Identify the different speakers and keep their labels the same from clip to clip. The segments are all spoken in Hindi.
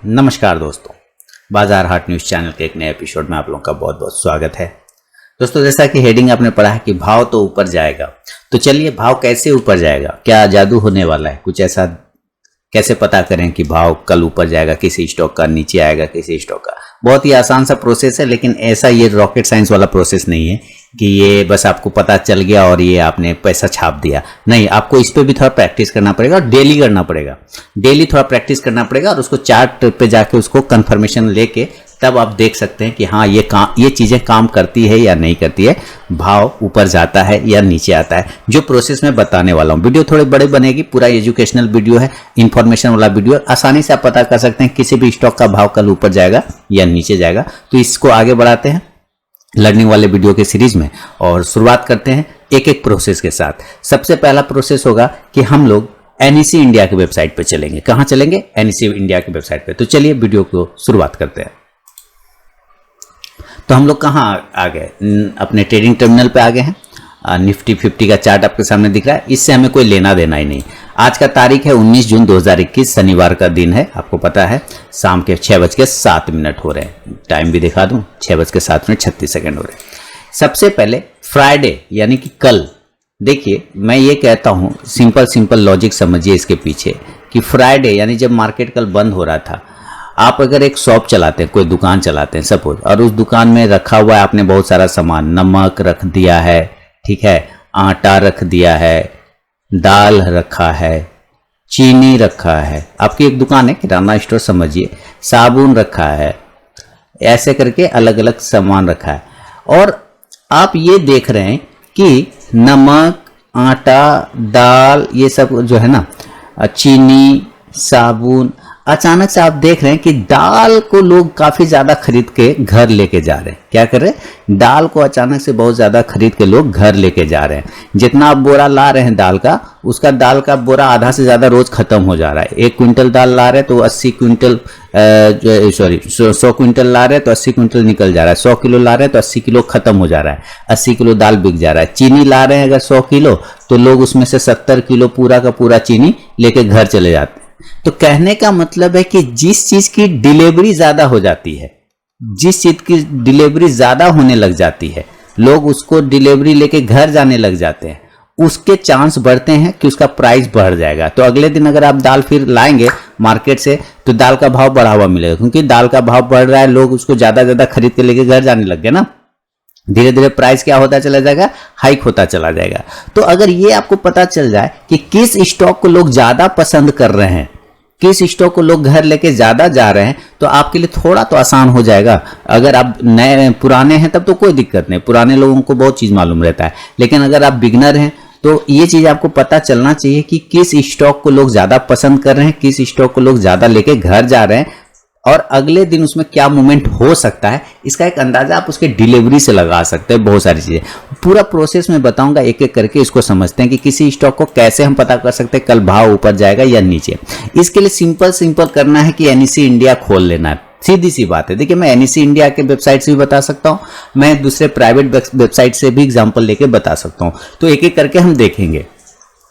Speaker 1: नमस्कार दोस्तों, बाजार हाट न्यूज़ चैनल के एक नए एपिसोड में आप लोगों का बहुत बहुत स्वागत है। दोस्तों, जैसा कि हेडिंग आपने पढ़ा है कि भाव तो ऊपर जाएगा, तो चलिए भाव कैसे ऊपर जाएगा, क्या जादू होने वाला है, कुछ ऐसा कैसे पता करें कि भाव कल ऊपर जाएगा, किसी स्टॉक का नीचे आएगा, किसी स्टॉक का। बहुत ही आसान सा प्रोसेस है, लेकिन ऐसा ये रॉकेट साइंस वाला प्रोसेस नहीं है कि ये बस आपको पता चल गया और ये आपने पैसा छाप दिया। नहीं, आपको इस पे भी थोड़ा प्रैक्टिस करना पड़ेगा और डेली करना पड़ेगा। डेली थोड़ा प्रैक्टिस करना पड़ेगा और उसको चार्ट पे जाके उसको कंफर्मेशन लेके तब आप देख सकते हैं कि हाँ ये चीज़ें काम करती है या नहीं करती है, भाव ऊपर जाता है या नीचे आता है। जो प्रोसेस मैं बताने वाला हूँ, वीडियो थोड़ी बड़ी बनेगी, पूरा एजुकेशनल वीडियो है, इन्फॉर्मेशन वाला वीडियो, आसानी से आप पता कर सकते हैं किसी भी स्टॉक का भाव कल ऊपर जाएगा या नीचे जाएगा। तो इसको आगे बढ़ाते हैं लर्निंग वाले वीडियो के सीरीज में और शुरुआत करते हैं एक एक प्रोसेस के साथ। सबसे पहला प्रोसेस होगा कि हम लोग एनईसी इंडिया की वेबसाइट पे चलेंगे। कहाँ चलेंगे? एनईसी इंडिया की वेबसाइट पे। तो चलिए वीडियो को शुरुआत करते हैं। तो हम लोग कहाँ आ गए? अपने ट्रेडिंग टर्मिनल पे आ गए हैं। निफ्टी 50 का चार्ट आपके सामने दिख रहा है, इससे हमें कोई लेना देना ही नहीं। आज का तारीख है 19 जून 2021, शनिवार का दिन है। आपको पता है शाम के 6:07 हो रहे हैं। टाइम भी दिखा दूं, 6:07:36 हो रहे हैं। सबसे पहले फ्राइडे यानी कि कल, देखिए मैं ये कहता हूँ, सिंपल लॉजिक समझिए इसके पीछे कि फ्राइडे यानी जब मार्केट कल बंद हो रहा था, आप अगर एक शॉप चलाते हैं, कोई दुकान चलाते हैं सपोज, और उस दुकान में रखा हुआ है आपने बहुत सारा सामान, नमक रख दिया है, ठीक है, आटा रख दिया है, दाल रखा है, चीनी रखा है। आपकी एक दुकान है, किराना स्टोर समझिए, साबुन रखा है, ऐसे करके अलग अलग सामान रखा है। और आप ये देख रहे हैं कि नमक, आटा, दाल, ये सब जो है ना, चीनी, साबुन, अचानक से आप देख रहे हैं कि दाल को लोग काफी ज्यादा खरीद के घर लेके जा रहे हैं। क्या कर रहे हैं? दाल को अचानक से बहुत ज्यादा खरीद के लोग घर लेके जा रहे हैं। जितना आप बोरा ला रहे हैं दाल का, उसका दाल का बोरा आधा से ज्यादा रोज खत्म हो जा रहा है। 1 क्विंटल दाल ला रहे हैं तो 100 क्विंटल ला रहे हैं तो 80 क्विंटल निकल जा रहा है। 100 किलो ला रहे हैं तो 80 किलो खत्म हो जा रहा है, 80 किलो दाल बिक जा रहा है। चीनी ला रहे हैं अगर 100 किलो, तो लोग उसमें से 70 किलो पूरा का पूरा चीनी लेके घर चले जाते हैं। तो कहने का मतलब है कि जिस चीज की डिलीवरी ज्यादा हो जाती है, जिस चीज की डिलीवरी ज्यादा होने लग जाती है, लोग उसको डिलीवरी लेके घर जाने लग जाते हैं, उसके चांस बढ़ते हैं कि उसका प्राइस बढ़ जाएगा। तो अगले दिन अगर आप दाल फिर लाएंगे मार्केट से, तो दाल का भाव बढ़ा हुआ मिलेगा, क्योंकि दाल का भाव बढ़ रहा है, लोग उसको ज्यादा खरीद के लेके घर जाने लग गए ना। धीरे धीरे प्राइस क्या होता चला जाएगा? हाइक होता चला जाएगा। तो अगर ये आपको पता चल जाए कि किस स्टॉक को लोग ज्यादा पसंद कर रहे हैं, किस स्टॉक को लोग घर लेके ज्यादा जा रहे हैं, तो आपके लिए थोड़ा तो आसान हो जाएगा। अगर आप नए पुराने हैं तब तो कोई दिक्कत नहीं, पुराने लोगों को बहुत चीज मालूम रहता है। लेकिन अगर आप बिगनर हैं तो ये चीज आपको पता चलना चाहिए कि किस स्टॉक को लोग ज्यादा पसंद कर रहे हैं, किस स्टॉक को लोग ज्यादा लेके घर जा रहे हैं, और अगले दिन उसमें क्या मूवमेंट हो सकता है, इसका एक अंदाजा आप उसके डिलीवरी से लगा सकते हैं। बहुत सारी चीजें पूरा प्रोसेस में बताऊंगा, एक एक करके इसको समझते हैं कि किसी स्टॉक को कैसे हम पता कर सकते हैं कल भाव ऊपर जाएगा या नीचे। इसके लिए सिंपल करना है कि एनईसी इंडिया खोल लेना है, सीधी सी बात है। देखिए, मैं एनईसी इंडिया के वेबसाइट से भी बता सकता हूं, मैं दूसरे प्राइवेट वेबसाइट से भी एग्जाम्पल लेके बता सकता हूं। तो एक एक करके हम देखेंगे।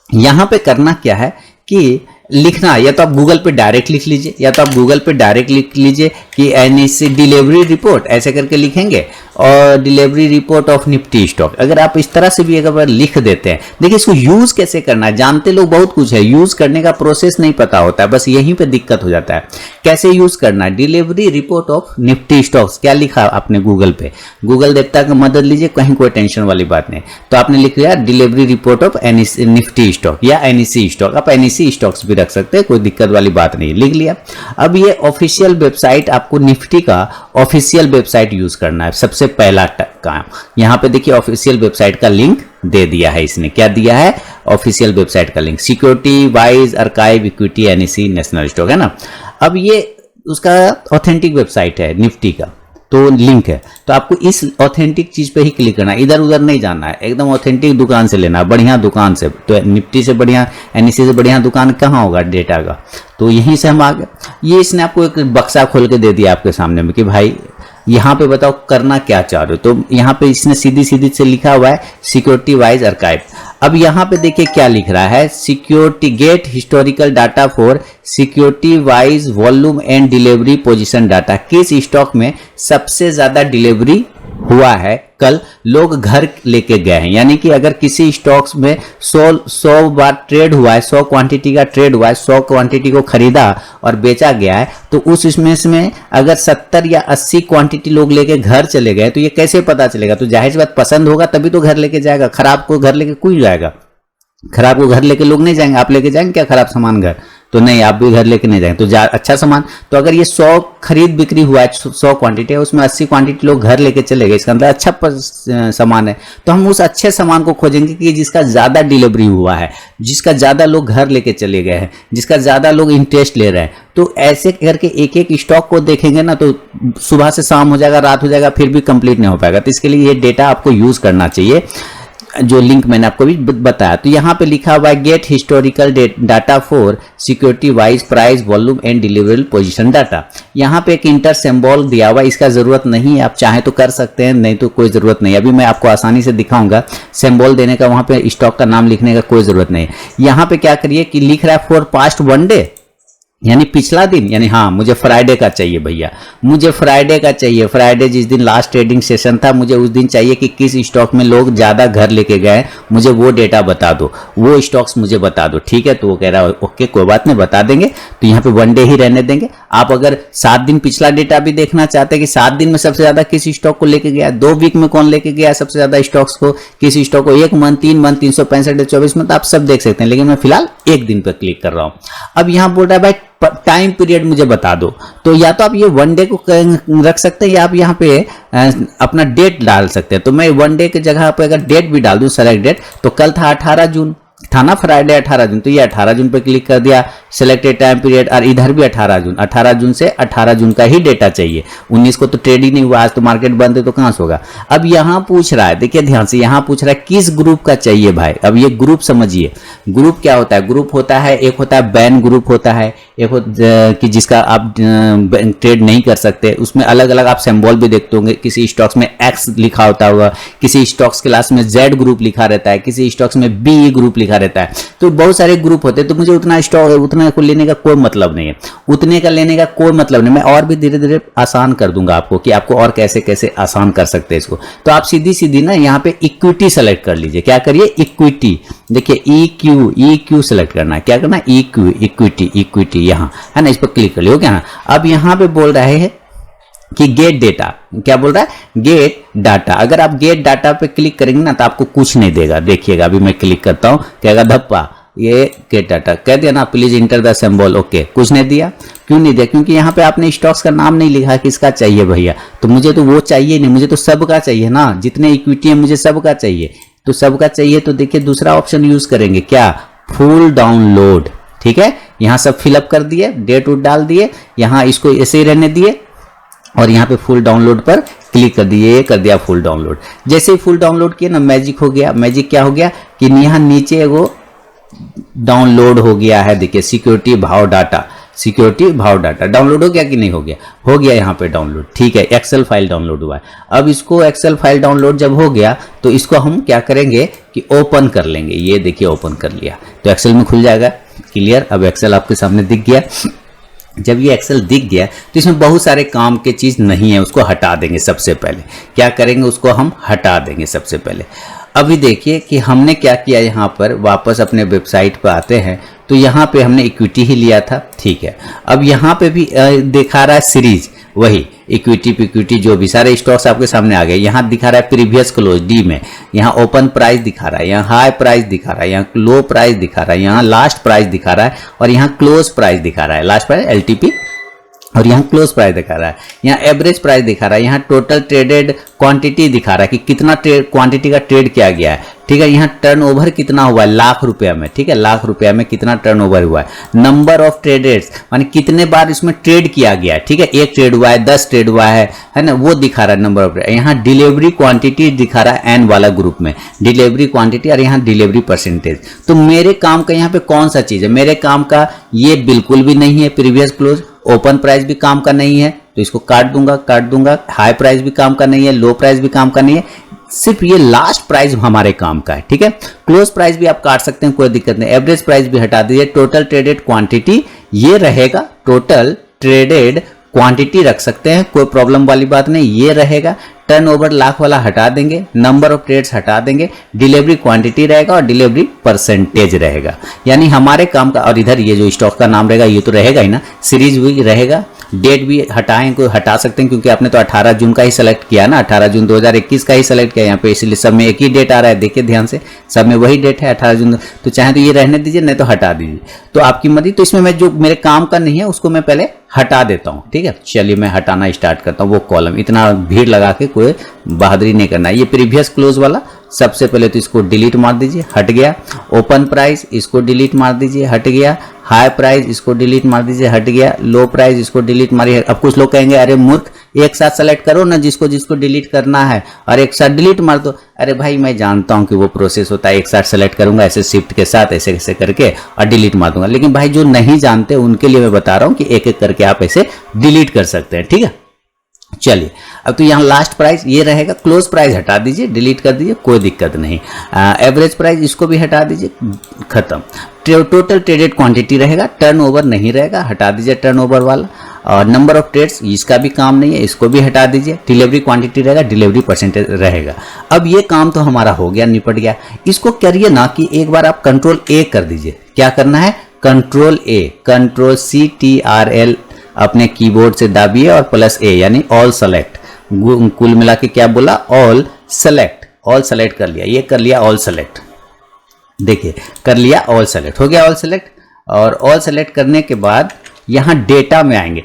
Speaker 1: यहां पे करना क्या है कि लिखना, या तो आप गूगल पे डायरेक्ट लिख लीजिए, या तो आप गूगल पे डायरेक्ट लिख लीजिए कि एनईसी डिलीवरी रिपोर्ट ऐसे करके लिखेंगे, और delivery report of Nifty stock. अगर आप इस तरह से भी एक बार लिख देते हैं, देखिए इसको यूज कैसे करना है, जानते लोग बहुत कुछ है, यूज करने का प्रोसेस नहीं पता होता है, बस यहीं पे दिक्कत हो जाता है। कैसे यूज करना है? Delivery report of Nifty stocks, क्या लिखा आपने गूगल पे? गूगल देवता की मदद लीजिए, कहीं कोई टेंशन वाली बात नहीं। तो आपने लिख लिया delivery report of Nifty stock या एनईसी स्टॉक। आप एनईसी स्टॉक्स भी रख सकते हैं, कोई दिक्कत वाली बात नहीं, लिख लिया। अब ये ऑफिशियल वेबसाइट, आपको निफ्टी का ऑफिशियल वेबसाइट यूज करना है। सबसे पहला काम, यहां पे देखिए ऑफिशियल वेबसाइट का लिंक दे दिया है इसने। क्या दिया है? ऑफिशियल वेबसाइट का link, security wise archive equity NEC national stock, है ना। अब ये उसका ऑथेंटिक वेबसाइट है निफ्टी का, तो लिंक है, तो आपको इस ऑथेंटिक चीज पे ही क्लिक करना है, इधर उधर नहीं जाना है, एकदम ऑथेंटिक दुकान से लेना है, बढ़िया दुकान से। तो निफ्टी से बढ़िया, एनईसी से बढ़िया दुकान कहाँ होगा डेटा का? तो यहीं से हम आ गए। ये इसने आपको एक बक्सा खोल के दे दिया आपके सामने में कि भाई यहाँ पे बताओ करना क्या चाह रहे हो। तो यहाँ पे इसने सीधी से लिखा हुआ है सिक्योरिटी वाइज आर्काइव। अब यहाँ पे देखिए क्या लिख रहा है, security get historical data for security wise volume and delivery position data. किस स्टॉक में सबसे ज्यादा डिलीवरी हुआ है, कल लोग घर लेके गए हैं, यानी कि अगर किसी स्टॉक्स में 100 बार ट्रेड हुआ है, 100 क्वांटिटी का ट्रेड हुआ है, 100 क्वांटिटी को खरीदा और बेचा गया है, तो उस इसमें अगर 70 या 80 क्वांटिटी लोग लेके घर चले गए तो ये कैसे पता चलेगा? तो जाहिर सी बात पसंद होगा तभी तो घर लेके जाएगा, खराब को घर लेके कोई जाएगा? खराब को घर लेके लोग नहीं जाएंगे। आप लेके जाएंगे क्या खराब सामान घर? तो नहीं, आप भी घर लेके नहीं जाएंगे। तो अच्छा सामान, तो अगर ये 100 खरीद बिक्री हुआ है, 100 क्वांटिटी है, उसमें 80 क्वांटिटी लोग घर लेके चले गए, इसका अंदर अच्छा सामान है, तो हम उस अच्छे सामान को खोजेंगे कि जिसका ज्यादा डिलीवरी हुआ है, जिसका ज्यादा लोग घर लेके चले गए हैं, जिसका ज्यादा लोग इंटरेस्ट ले रहे हैं। तो ऐसे करके एक एक स्टॉक को देखेंगे ना, तो सुबह से शाम हो जाएगा, रात हो जाएगा, फिर भी कंप्लीट नहीं हो पाएगा। तो इसके लिए ये डेटा आपको यूज करना चाहिए, जो लिंक मैंने आपको भी बताया। तो यहाँ पे लिखा हुआ है get historical data for security wise price volume and deliverable position data. यहाँ पे एक इंटर सिंबल दिया हुआ है, इसका जरूरत नहीं है, आप चाहें तो कर सकते हैं, नहीं तो कोई जरूरत नहीं। अभी मैं आपको आसानी से दिखाऊंगा, सिंबल देने का, वहां पे स्टॉक का नाम लिखने का कोई जरूरत नहीं है। यहाँ पे क्या करिए कि लिख रहा है फॉर पास्ट 1 डे, यानी पिछला दिन, यानी हाँ मुझे फ्राइडे का चाहिए भैया, मुझे फ्राइडे का चाहिए, फ्राइडे जिस दिन लास्ट ट्रेडिंग सेशन था, मुझे उस दिन चाहिए कि किस स्टॉक में लोग ज्यादा घर लेके गए, मुझे वो डेटा बता दो, वो स्टॉक्स मुझे बता दो। ठीक है, तो वो कह रहा है ओके कोई बात नहीं, बता देंगे। तो यहाँ पे 1 डे ही रहने देंगे। आप अगर 7 दिन पिछला डेटा भी देखना चाहते हैं कि 7 दिन में सबसे ज्यादा किस स्टॉक को लेके गया, 2 वीक में कौन लेके गया सबसे ज्यादा स्टॉक्स को, किस स्टॉक को, 1 मंथ, 3 मंथ, 365 दिन, 24 मंथ, आप सब देख सकते हैं। लेकिन मैं फिलहाल 1 दिन पर क्लिक कर रहा हूं। अब यहाँ बोल रहा है भाई टाइम पीरियड मुझे बता दो, तो या तो आप ये 1 डे को रख सकते हैं, या आप यहाँ पे अपना डेट डाल सकते हैं। तो मैं 1 डे की जगह पे अगर डेट भी डाल दूं, सेलेक्ट डेट, तो कल था 18 जून था ना, फ्राइडे 18 जून, तो ये 18 जून पे क्लिक कर दिया, सिलेक्टेड टाइम पीरियड, और इधर भी 18 जून, 18 जून से 18 जून का ही डेटा चाहिए। 19 को तो ट्रेड ही नहीं हुआ, आज तो मार्केट बंद है, तो कहां से होगा। अब यहां पूछ रहा है, देखिए ध्यान से, यहां पूछ रहा है किस ग्रुप का चाहिए भाई। अब ये ग्रुप समझिए, ग्रुप क्या होता है? ग्रुप होता है, एक होता है बैन ग्रुप होता है, एक कि जिसका आप ट्रेड नहीं कर सकते, उसमें अलग अलग आप सिंबल भी देखते होंगे, किसी स्टॉक्स में एक्स लिखा होता होगा, किसी स्टॉक्स क्लास में जेड ग्रुप लिखा रहता है, किसी स्टॉक्स में बी ग्रुप लिखा रहता है। तो बहुत सारे ग्रुप होते हैं, तो मुझे उतना स्टॉक, उतना को लेने का कोई मतलब नहीं है, उतने का लेने का कोई मतलब नहीं। मैं और भी धीरे धीरे आसान कर दूंगा आपको कि आपको और कैसे कैसे आसान कर सकते हैं इसको। तो आप सीधी सीधी ना यहाँ पे इक्विटी सेलेक्ट कर लीजिए। क्या करिए? इक्विटी, देखिए EQ सेलेक्ट करना है। क्या करना है? EQ, इक्विटी यहाँ है ना, इस पर क्लिक कर लियो क्या। अब यहाँ पे बोल रहे हैं कि गेट डेटा, क्या बोल रहा है? Gate data. अगर आप गेट डाटा पे क्लिक करेंगे ना तो आपको कुछ नहीं देगा। देखिएगा अभी मैं क्लिक करता हूं, कहेगा धप्पा, ये गेट डाटा कह दिया ना, please enter the symbol, okay, कुछ नहीं दिया। क्यों नहीं दिया? क्योंकि यहाँ पे आपने स्टॉक्स का नाम नहीं लिखा, किसका चाहिए भैया। तो मुझे तो वो चाहिए नहीं, मुझे तो सबका चाहिए ना, जितने इक्विटी है मुझे सबका चाहिए। तो सबका चाहिए तो देखिए दूसरा ऑप्शन यूज करेंगे, क्या? Full download. ठीक है, यहाँ सब फिलअप कर दिए, डेट उट डाल दिए, यहाँ इसको ऐसे ही रहने दिए, और यहाँ पे फुल डाउनलोड पर क्लिक कर दिए, ये कर दिया फुल डाउनलोड। जैसे ही फुल डाउनलोड किया ना, मैजिक हो गया। मैजिक क्या हो गया कि यहाँ नीचे वो डाउनलोड हो गया है, देखिए सिक्योरिटी भाव डाटा, सिक्योरिटी भाव डाटा डाउनलोड हो गया कि नहीं हो गया? हो गया यहाँ पे डाउनलोड। ठीक है, एक्सेल फाइल डाउनलोड हुआ है। अब इसको एक्सेल फाइल डाउनलोड जब हो गया तो इसको हम क्या करेंगे कि ओपन कर लेंगे। ये देखिए ओपन कर लिया तो एक्सेल में खुल जाएगा। क्लियर, अब एक्सेल आपके सामने दिख गया। जब ये एक्सेल दिख गया तो इसमें बहुत सारे काम के चीज नहीं है, उसको हटा देंगे। सबसे पहले क्या करेंगे? उसको हम हटा देंगे सबसे पहले। अभी देखिए कि हमने क्या किया, यहाँ पर वापस अपने वेबसाइट पर आते हैं तो यहाँ पे हमने इक्विटी ही लिया था। ठीक है, अब यहाँ पे भी दिखा रहा है सीरीज, वही इक्विटी जो भी सारे स्टॉक्स आपके सामने आ गए। यहाँ दिखा रहा है प्रीवियस क्लोज डी में, यहाँ ओपन प्राइस दिखा रहा है, यहाँ हाई प्राइस दिखा रहा है, यहाँ लो प्राइस दिखा रहा है, यहाँ लास्ट प्राइस दिखा रहा है, और यहाँ क्लोज प्राइस दिखा रहा है, लास्ट प्राइस LTP, और यहाँ क्लोज प्राइस दिखा रहा है, यहाँ एवरेज प्राइस दिखा रहा है, यहाँ टोटल ट्रेडेड क्वांटिटी दिखा रहा है कि कितना क्वांटिटी का ट्रेड किया गया है। ठीक है, यहाँ टर्नओवर कितना हुआ है लाख रुपया में। ठीक है, लाख रुपया में कितना टर्नओवर हुआ है। नंबर ऑफ ट्रेडर्स माने कितने बार इसमें ट्रेड किया गया है। ठीक है, 1 ट्रेड हुआ है, 10 ट्रेड हुआ है ना, वो दिखा रहा है नंबर ऑफ। यहाँ डिलीवरी क्वांटिटी दिखा रहा है एन वाला ग्रुप में, डिलीवरी क्वांटिटी, और यहाँ डिलीवरी परसेंटेज। तो मेरे काम का यहाँ पे कौन सा चीज है? मेरे काम का ये बिल्कुल भी नहीं है। प्रीवियस क्लोज, ओपन प्राइस भी काम का नहीं है, तो इसको काट दूंगा। हाई प्राइस भी काम का नहीं है, लो प्राइस भी काम का नहीं है। सिर्फ ये लास्ट प्राइस हमारे काम का है, ठीक है। क्लोज प्राइस भी आप काट सकते हैं, कोई दिक्कत नहीं। एवरेज प्राइस भी हटा दीजिए। टोटल ट्रेडेड क्वांटिटी ये रहेगा, टोटल ट्रेडेड क्वांटिटी रख सकते हैं, कोई प्रॉब्लम वाली बात नहीं, ये रहेगा। टर्नओवर लाख वाला हटा देंगे, नंबर ऑफ ट्रेड्स हटा देंगे, डिलीवरी क्वांटिटी रहेगा और डिलीवरी परसेंटेज रहेगा, यानी हमारे काम का। और इधर ये जो स्टॉक का नाम रहेगा ये तो रहेगा ही ना, सीरीज भी रहेगा। डेट भी हटाएं, कोई हटा सकते हैं क्योंकि आपने तो 18 जून का ही सेलेक्ट किया ना, 18 जून 2021 का ही सेलेक्ट किया यहाँ पे, इसलिए सब में एक ही डेट आ रहा है, देखिए ध्यान से, सब में वही डेट है 18 जून। तो चाहे तो ये रहने दीजिए, नहीं तो हटा दीजिए, तो आपकी मर्जी। तो इसमें मैं जो मेरे काम का नहीं है उसको मैं पहले हटा देता हूँ, ठीक है। चलिए मैं हटाना स्टार्ट करता हूँ वो कॉलम, इतना भीड़ लगा के कोई बहादुरी नहीं करना। ये प्रीवियस क्लोज वाला, सबसे पहले तो इसको डिलीट मार दीजिए, हट गया। ओपन प्राइस इसको डिलीट मार दीजिए, हट गया। हाई प्राइस इसको डिलीट मार दीजिए, हट गया। लो प्राइस इसको डिलीट मारिए। अब कुछ लोग कहेंगे अरे मूर्ख, एक साथ सेलेक्ट करो ना जिसको जिसको डिलीट करना है और एक साथ डिलीट मार दो। अरे भाई मैं जानता हूं कि वो प्रोसेस होता है, एक साथ सेलेक्ट करूंगा ऐसे शिफ्ट के साथ ऐसे ऐसे करके और डिलीट मार दूंगा, लेकिन भाई जो नहीं जानते उनके लिए मैं बता रहा हूं कि एक एक करके आप ऐसे डिलीट कर सकते हैं, ठीक है। चलिए अब तो यहाँ लास्ट प्राइस ये रहेगा, क्लोज प्राइस हटा दीजिए, डिलीट कर दीजिए, कोई दिक्कत नहीं। एवरेज प्राइस इसको भी हटा दीजिए, खत्म। टोटल ट्रेडेड क्वांटिटी रहेगा, टर्नओवर नहीं रहेगा, हटा दीजिए टर्नओवर वाला। और नंबर ऑफ ट्रेड्स इसका भी काम नहीं है, इसको भी हटा दीजिए। डिलीवरी क्वांटिटी रहेगा, डिलीवरी परसेंटेज रहेगा। अब ये काम तो हमारा हो गया, निपट गया। इसको करिए ना कि एक बार आप कंट्रोल ए कर दीजिए। क्या करना है? कंट्रोल ए, कंट्रोल CTRL अपने कीबोर्ड से दाबिए और प्लस ए यानी ऑल सेलेक्ट। कुल मिला के क्या बोला? All select. ऑल सेलेक्ट कर लिया, ये कर लिया ऑल सेलेक्ट, देखिए कर लिया ऑल सेलेक्ट, हो गया ऑल सेलेक्ट। और ऑल सेलेक्ट करने के बाद यहाँ डेटा में आएंगे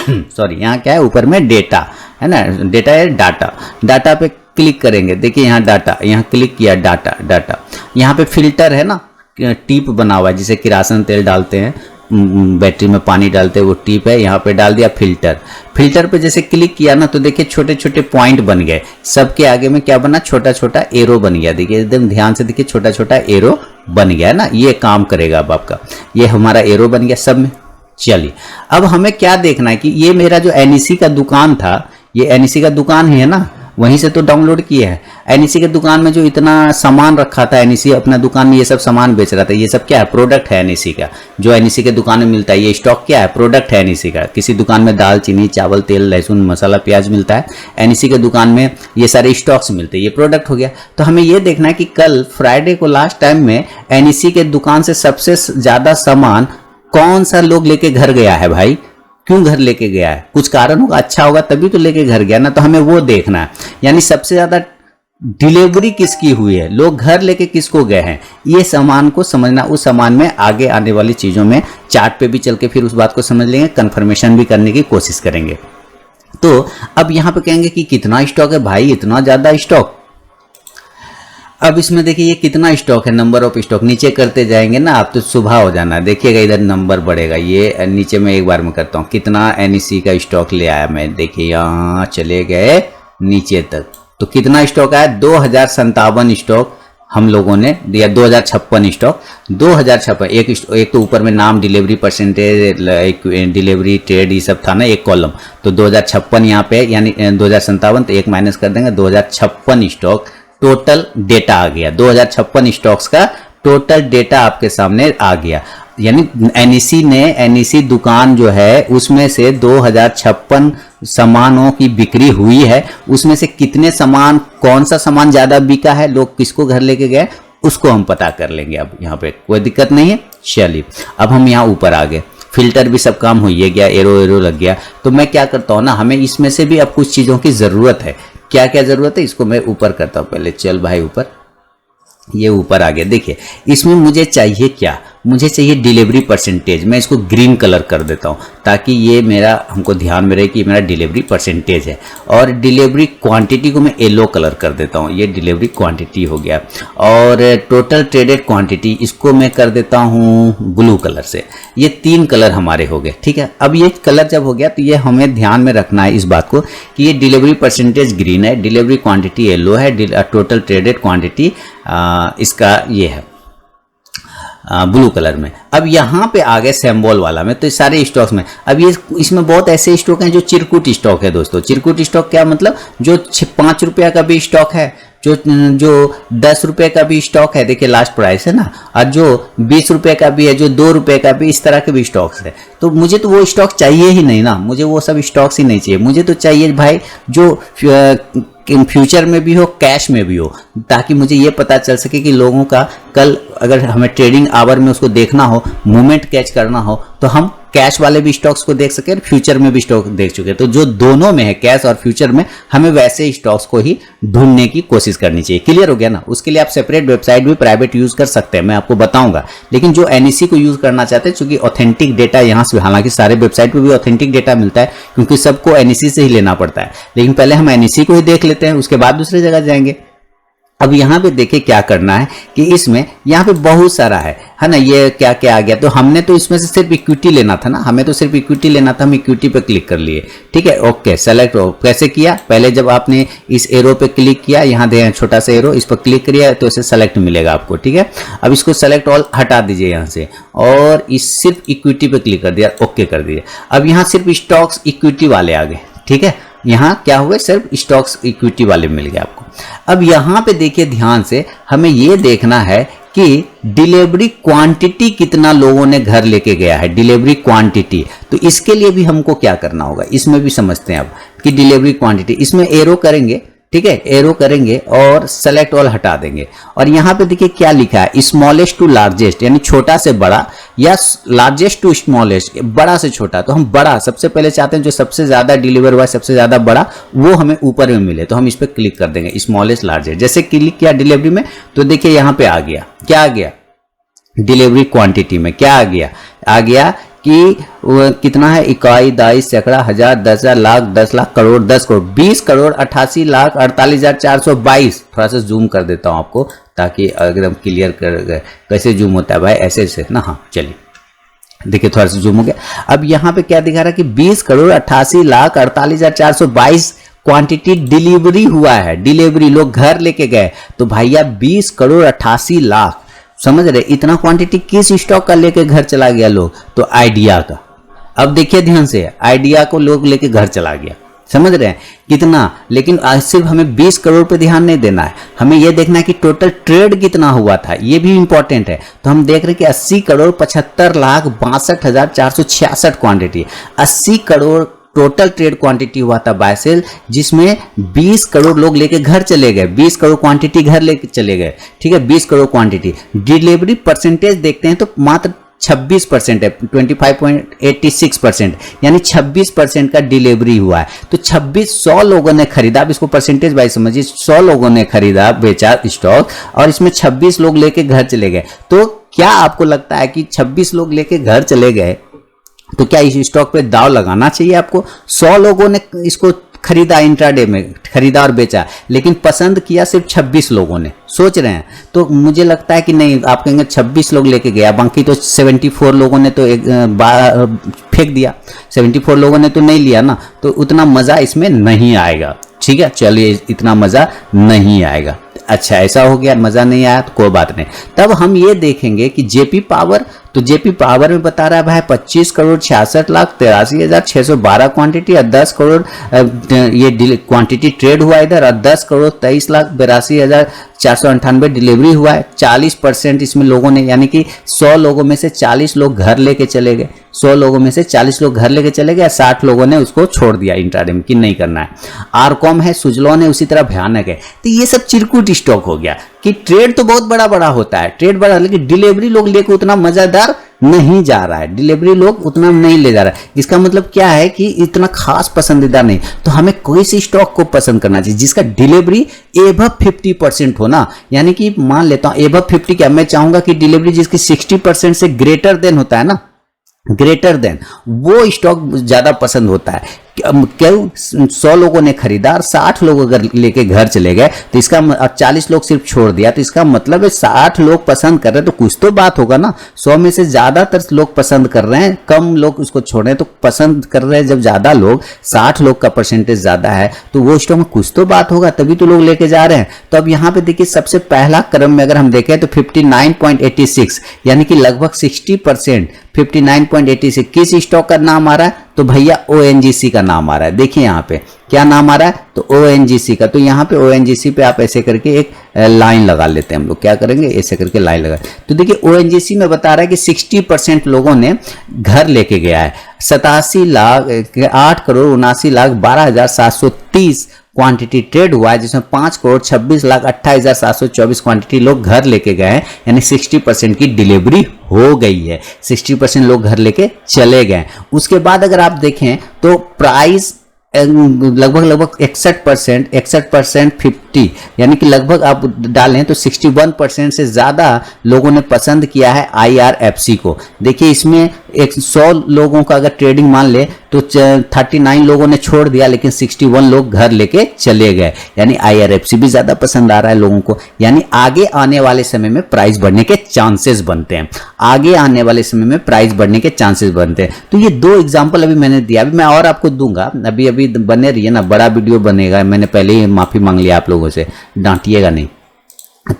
Speaker 1: सॉरी, यहाँ क्या है? ऊपर में डेटा है ना, डेटा है, डाटा। डाटा पे क्लिक करेंगे, देखिए यहाँ डाटा, यहाँ क्लिक किया, डाटा डाटा। यहाँ पे फिल्टर है ना, टिप बना हुआ है, जिसे किरासन तेल डालते हैं, बैटरी में पानी डालते हैं, वो टिप है, यहाँ पे डाल दिया फिल्टर। फिल्टर पे जैसे क्लिक किया ना तो देखिए छोटे छोटे पॉइंट बन गए, सबके आगे में क्या बना? छोटा छोटा एरो बन गया। देखिए एकदम ध्यान से देखिए, छोटा छोटा एरो बन गया ना, ये काम करेगा अब आपका। ये हमारा एरो बन गया सब में। चलिए अब हमें क्या देखना है कि ये मेरा जो NEC का दुकान था, ये NEC का दुकान ही है ना, वहीं से तो डाउनलोड किया है। NEC के दुकान में जो इतना सामान रखा था, NEC अपना दुकान में ये सब सामान बेच रहा था, ये सब क्या है? प्रोडक्ट है NEC का, जो NEC के दुकान में मिलता है। ये स्टॉक क्या है? प्रोडक्ट है NEC का। किसी दुकान में दाल, चीनी, चावल, तेल, लहसुन, मसाला, प्याज मिलता है, NEC के दुकान में ये सारे स्टॉक्स मिलते हैं, ये प्रोडक्ट हो गया। तो हमें ये देखना है कि कल फ्राइडे को लास्ट टाइम में NEC के दुकान से सबसे ज्यादा सामान कौन सा लोग लेके घर गया है भाई? क्यों घर लेके गया है? कुछ कारण होगा, अच्छा होगा तभी तो लेके घर गया ना, तो हमें वो देखना है। यानी सबसे ज्यादा डिलीवरी किसकी हुई है, लोग घर लेके किसको गए हैं, ये सामान को समझना। उस सामान में आगे आने वाली चीजों में चार्ट पे भी चल के फिर उस बात को समझ लेंगे, कंफर्मेशन भी करने की कोशिश करेंगे। तो अब यहाँ पे कहेंगे कि कितना स्टॉक है भाई? इतना ज्यादा स्टॉक। अब इसमें देखिए ये कितना स्टॉक है, नंबर ऑफ स्टॉक नीचे करते जाएंगे ना आप तो सुबह हो जाना है। देखिएगा इधर नंबर बढ़ेगा, ये नीचे में एक बार में करता हूँ, कितना NEC का स्टॉक ले आया मैं। देखिए यहाँ चले गए नीचे तक, तो कितना स्टॉक आया? 2057 स्टॉक हम लोगों ने दिया, 2056 स्टॉक, 2056। एक तो ऊपर में नाम, डिलीवरी परसेंटेज, एक डिलीवरी ट्रेड, ये सब था ना एक कॉलम, तो 2056 यहाँ पे, यानी 2057, तो एक माइनस कर देंगे, 2056 स्टॉक टोटल डेटा आ गया। 2056 स्टॉक्स का टोटल डेटा आपके सामने आ गया। यानी NEC दुकान जो है उसमें से 2056 सामानों की बिक्री हुई है, उसमें से कितने सामान, कौन सा सामान ज्यादा बिका है, लोग किसको घर लेके गए, उसको हम पता कर लेंगे। अब यहाँ पे कोई दिक्कत नहीं है। चलिए अब हम यहाँ ऊपर आ गए, फिल्टर भी सब काम हो ही गया, एरो लग गया। तो मैं क्या करता हूँ ना, हमें इसमें से भी अब कुछ चीजों की जरूरत है। क्या क्या जरूरत है, इसको मैं ऊपर करता हूं पहले। चल भाई ऊपर, ये ऊपर आ गया। देखिए इसमें मुझे चाहिए क्या? मुझे चाहिए डिलीवरी परसेंटेज। मैं इसको ग्रीन कलर कर देता हूं ताकि ये मेरा, हमको ध्यान में रहे कि मेरा डिलीवरी परसेंटेज है। और डिलीवरी क्वांटिटी को मैं येलो कलर कर देता हूं, ये डिलीवरी क्वांटिटी हो गया। और टोटल ट्रेडेड क्वांटिटी इसको मैं कर देता हूं ब्लू कलर से। ये 3 कलर हमारे हो गए, ठीक है। अब ये कलर जब हो गया तो ये हमें ध्यान में रखना है इस बात को कि ये डिलीवरी परसेंटेज ग्रीन है, डिलीवरी क्वांटिटी येलो है, टोटल ट्रेडेड क्वांटिटी इसका ये है ब्लू कलर में। अब यहाँ पे आ गए सिंबल वाला में, तो सारे स्टॉक्स में अब ये इसमें बहुत ऐसे स्टॉक हैं जो चिरकुट स्टॉक है दोस्तों। चिरकुट स्टॉक क्या मतलब? जो 5 रुपया का भी स्टॉक है, जो 10 रुपए का भी स्टॉक है, देखिए लास्ट प्राइस है ना, और जो 20 रुपए का भी है, जो 2 रुपए का भी, इस तरह के भी स्टॉक्स है। तो मुझे तो वो स्टॉक चाहिए ही नहीं ना, मुझे वो सब स्टॉक्स ही नहीं चाहिए। मुझे तो चाहिए भाई जो फ्यूचर में भी हो, कैश में भी हो, ताकि मुझे ये पता चल सके कि लोगों का कल अगर हमें ट्रेडिंग आवर में उसको देखना हो, मूवमेंट कैच करना हो, तो हम कैश वाले भी स्टॉक्स को देख सके और फ्यूचर में भी स्टॉक देख चुके। तो जो दोनों में है, कैश और फ्यूचर में, हमें वैसे स्टॉक्स को ही ढूंढने की कोशिश करनी चाहिए। क्लियर हो गया ना? उसके लिए आप सेपरेट वेबसाइट भी प्राइवेट यूज कर सकते हैं, मैं आपको बताऊंगा। लेकिन जो एनईसी को यूज करना चाहते हैं, क्योंकि ऑथेंटिक डेटा यहाँ से, हालांकि सारे वेबसाइट पे भी ऑथेंटिक डेटा मिलता है, क्योंकि सबको एनईसी से ही लेना पड़ता है, लेकिन पहले हम एनईसी को ही देख लेते हैं, उसके बाद दूसरी जगह जाएंगे। अब यहाँ पे देखिए क्या करना है कि इसमें यहाँ पे बहुत सारा है ना, ये क्या क्या आ गया। तो हमने तो इसमें से सिर्फ इक्विटी लेना था ना, हमें तो सिर्फ इक्विटी लेना था, हम इक्विटी पे क्लिक कर लिए। ठीक है, ओके, सेलेक्ट हो। कैसे किया? पहले जब आपने इस एरो पे क्लिक किया, यहाँ दे छोटा सा एरो, इस पर क्लिक करिए तो इसे सेलेक्ट मिलेगा आपको। ठीक है, अब इसको सेलेक्ट ऑल हटा दीजिए यहाँ से, और इस सिर्फ इक्विटी पे क्लिक कर दिया, ओके कर दिए। अब यहाँ सिर्फ स्टॉक्स इक्विटी वाले आ गए। ठीक है, यहाँ क्या हुए, सिर्फ स्टॉक्स इक्विटी वाले मिल गए आपको। अब यहाँ पे देखिए ध्यान से, हमें ये देखना है कि डिलीवरी क्वांटिटी कितना लोगों ने घर लेके गया है, डिलीवरी क्वांटिटी। तो इसके लिए भी हमको क्या करना होगा, इसमें भी समझते हैं अब कि डिलीवरी क्वांटिटी। इसमें एरो करेंगे, ठीक है, एरो करेंगे और सेलेक्ट ऑल हटा देंगे, और यहाँ पे देखिए क्या लिखा है, स्मॉलेस्ट टू लार्जेस्ट, यानी छोटा से बड़ा, या लार्जेस्ट टू स्मॉलेस्ट, बड़ा से छोटा। तो हम बड़ा सबसे पहले चाहते हैं, जो सबसे ज्यादा डिलीवर हुआ, सबसे ज्यादा बड़ा, वो हमें ऊपर में मिले, तो हम इस पर क्लिक कर देंगे, स्मॉलेस्ट लार्जेस्ट। जैसे क्लिक किया डिलीवरी में, तो देखिए यहाँ पे आ गया, क्या आ गया, डिलीवरी क्वांटिटी में क्या आ गया कि कितना है, इकाई, दाई, सैकड़ा, हजार, 10,000, लाख, 10 लाख, करोड़, 10 करोड़, 20 करोड़ 88 लाख 48,422। थोड़ा सा जूम कर देता हूं आपको, ताकि एकदम क्लियर कर, कैसे जूम होता है भाई, ऐसे से ना। हाँ चलिए, देखिए थोड़ा सा जूम हो गया। अब यहाँ पे क्या दिखा रहा है कि 20 करोड़ 88 लाख 48,422 क्वांटिटी डिलीवरी हुआ है, डिलीवरी लोग घर लेके गए। तो भैया 20 करोड़ 88 लाख, समझ रहे, इतना क्वांटिटी किस स्टॉक का लेके घर चला गया लोग? तो आइडिया का। अब देखिए ध्यान से, आइडिया को लोग लेके घर चला गया, समझ रहे हैं कितना। लेकिन आज सिर्फ हमें 20 करोड़ पे ध्यान नहीं देना है, हमें यह देखना है कि टोटल ट्रेड कितना हुआ था, ये भी इंपॉर्टेंट है। तो हम देख रहे हैं कि 80 crore 75 lakh 62,466 quantity, 80 crore total trade quantity हुआ था बाय सेल, जिसमें 20 करोड़ लोग लेके घर चले गए, 20 करोड़ क्वांटिटी घर लेके चले गए। ठीक है, 20 करोड़ क्वांटिटी। डिलीवरी परसेंटेज देखते हैं तो मात्र 26% है, 25.86%, यानी 26% का डिलीवरी हुआ है। तो 100 लोगों ने खरीदा, अब इसको परसेंटेज वाइज समझिए, 100 लोगों ने खरीदा, बेचा स्टॉक, और इसमें 26 लोग लेके घर चले गए। तो क्या आपको लगता है कि 26 लोग लेके घर चले गए, तो क्या इस स्टॉक पे दाव लगाना चाहिए आपको? 100 लोगों ने इसको खरीदा, इंट्राडे में खरीदा और बेचा, लेकिन पसंद किया सिर्फ 26 लोगों ने। सोच रहे हैं? तो मुझे लगता है कि नहीं, आप कहेंगे 26 लोग लेके गया, बाकी तो 74 लोगों ने तो फेंक दिया, 74 लोगों ने तो नहीं लिया ना, तो उतना मजा इसमें नहीं आएगा। ठीक है, चलिए, इतना मजा नहीं आएगा। अच्छा, ऐसा हो गया, मजा नहीं आया तो कोई बात नहीं। तब हम ये देखेंगे कि जेपी पावर, तो जेपी पावर में बता रहा है भाई 25 करोड़ 66 लाख 83,612 क्वांटिटी, और 10 करोड़ ये क्वांटिटी ट्रेड हुआ इधर, और 10 करोड़ 23 लाख 82,498 डिलीवरी हुआ है। 40% इसमें लोगों ने, यानी कि 100 लोगों में से 40 लोग घर लेके चले गए, 100 लोगों में से 40 लोग घर लेके चले गए, 60 लोगों ने उसको छोड़ दिया इंट्राडे में कि नहीं करना है। आरकॉम है, सुजलॉन है, उसी तरह भयानक है। तो ये सब चिरकुट स्टॉक हो गया कि ट्रेड तो बहुत बड़ा बड़ा होता है, ट्रेड बड़ा, लेकिन डिलीवरी लोग लेके उतना मजेदार नहीं जा रहा है, डिलीवरी लोग उतना नहीं ले जा रहा है। इसका मतलब क्या है कि इतना खास पसंदीदा नहीं। तो हमें कोई सी स्टॉक को पसंद करना चाहिए जिसका डिलीवरी एबव 50% हो ना, यानी कि मान लेता हूं एबव 50, क्या मैं चाहूंगा कि डिलीवरी जिसकी 60% से ग्रेटर देन होता है ना, ग्रेटर देन, वो स्टॉक ज्यादा पसंद होता है। क्यों? 100 लोगों ने खरीदा और 60 लोग अगर लेके घर चले गए, तो इसका 40 लोग सिर्फ छोड़ दिया, तो इसका मतलब है 60 लोग पसंद कर रहे हैं, तो कुछ तो बात होगा ना। 100 में से ज्यादातर लोग पसंद कर रहे हैं, कम लोग उसको छोड़ रहे हैं, तो पसंद कर रहे हैं जब ज्यादा लोग, 60 लोग का परसेंटेज ज्यादा है, तो वो स्टॉक में कुछ तो बात होगा, तभी तो लोग लेके जा रहे हैं। तो अब यहाँ पे देखिए, सबसे पहला क्रम में अगर हम देखें तो 59.86, यानी कि लगभग 60%, 59.86 किस स्टॉक का नाम आ रहा है? तो तो भैया ONGC का नाम आ रहा है। देखिए यहाँ पे क्या नाम आ रहा है, तो ONGC का। तो यहाँ पे ONGC पे आप ऐसे करके एक लाइन लगा लेते हैं हम लोग, क्या करेंगे ऐसे करके लाइन लगा। तो देखिए ONGC में बता रहा है कि 60% लोगों ने घर लेके गया है। 8,79,12,730 क्वांटिटी ट्रेड हुआ है, जिसमें 5,26,28,724 क्वांटिटी लोग घर लेके गए हैं, यानी 60% की डिलीवरी हो गई है। 60% लोग घर लेके चले गए। उसके बाद अगर आप देखें तो प्राइस लगभग 61% 50, यानी कि लगभग आप डालें तो 61% से ज़्यादा लोगों ने पसंद किया है IRFC को। देखिए इसमें 100 लोगों का अगर ट्रेडिंग मान ले तो 39 लोगों ने छोड़ दिया, लेकिन 61 लोग घर लेके चले गए, यानी IRFC भी ज़्यादा पसंद आ रहा है लोगों को। यानी आगे आने वाले समय में प्राइस बढ़ने के चांसेस बनते हैं, आगे आने वाले समय में प्राइस बढ़ने के चांसेस बनते हैं। तो ये 2 एग्जाम्पल अभी मैंने दिया, अभी मैं और आपको दूंगा, अभी बने रहिए ना, बड़ा वीडियो बनेगा। मैंने पहले ही माफी मांग लिया आप लोगों से, डांटिएगा नहीं।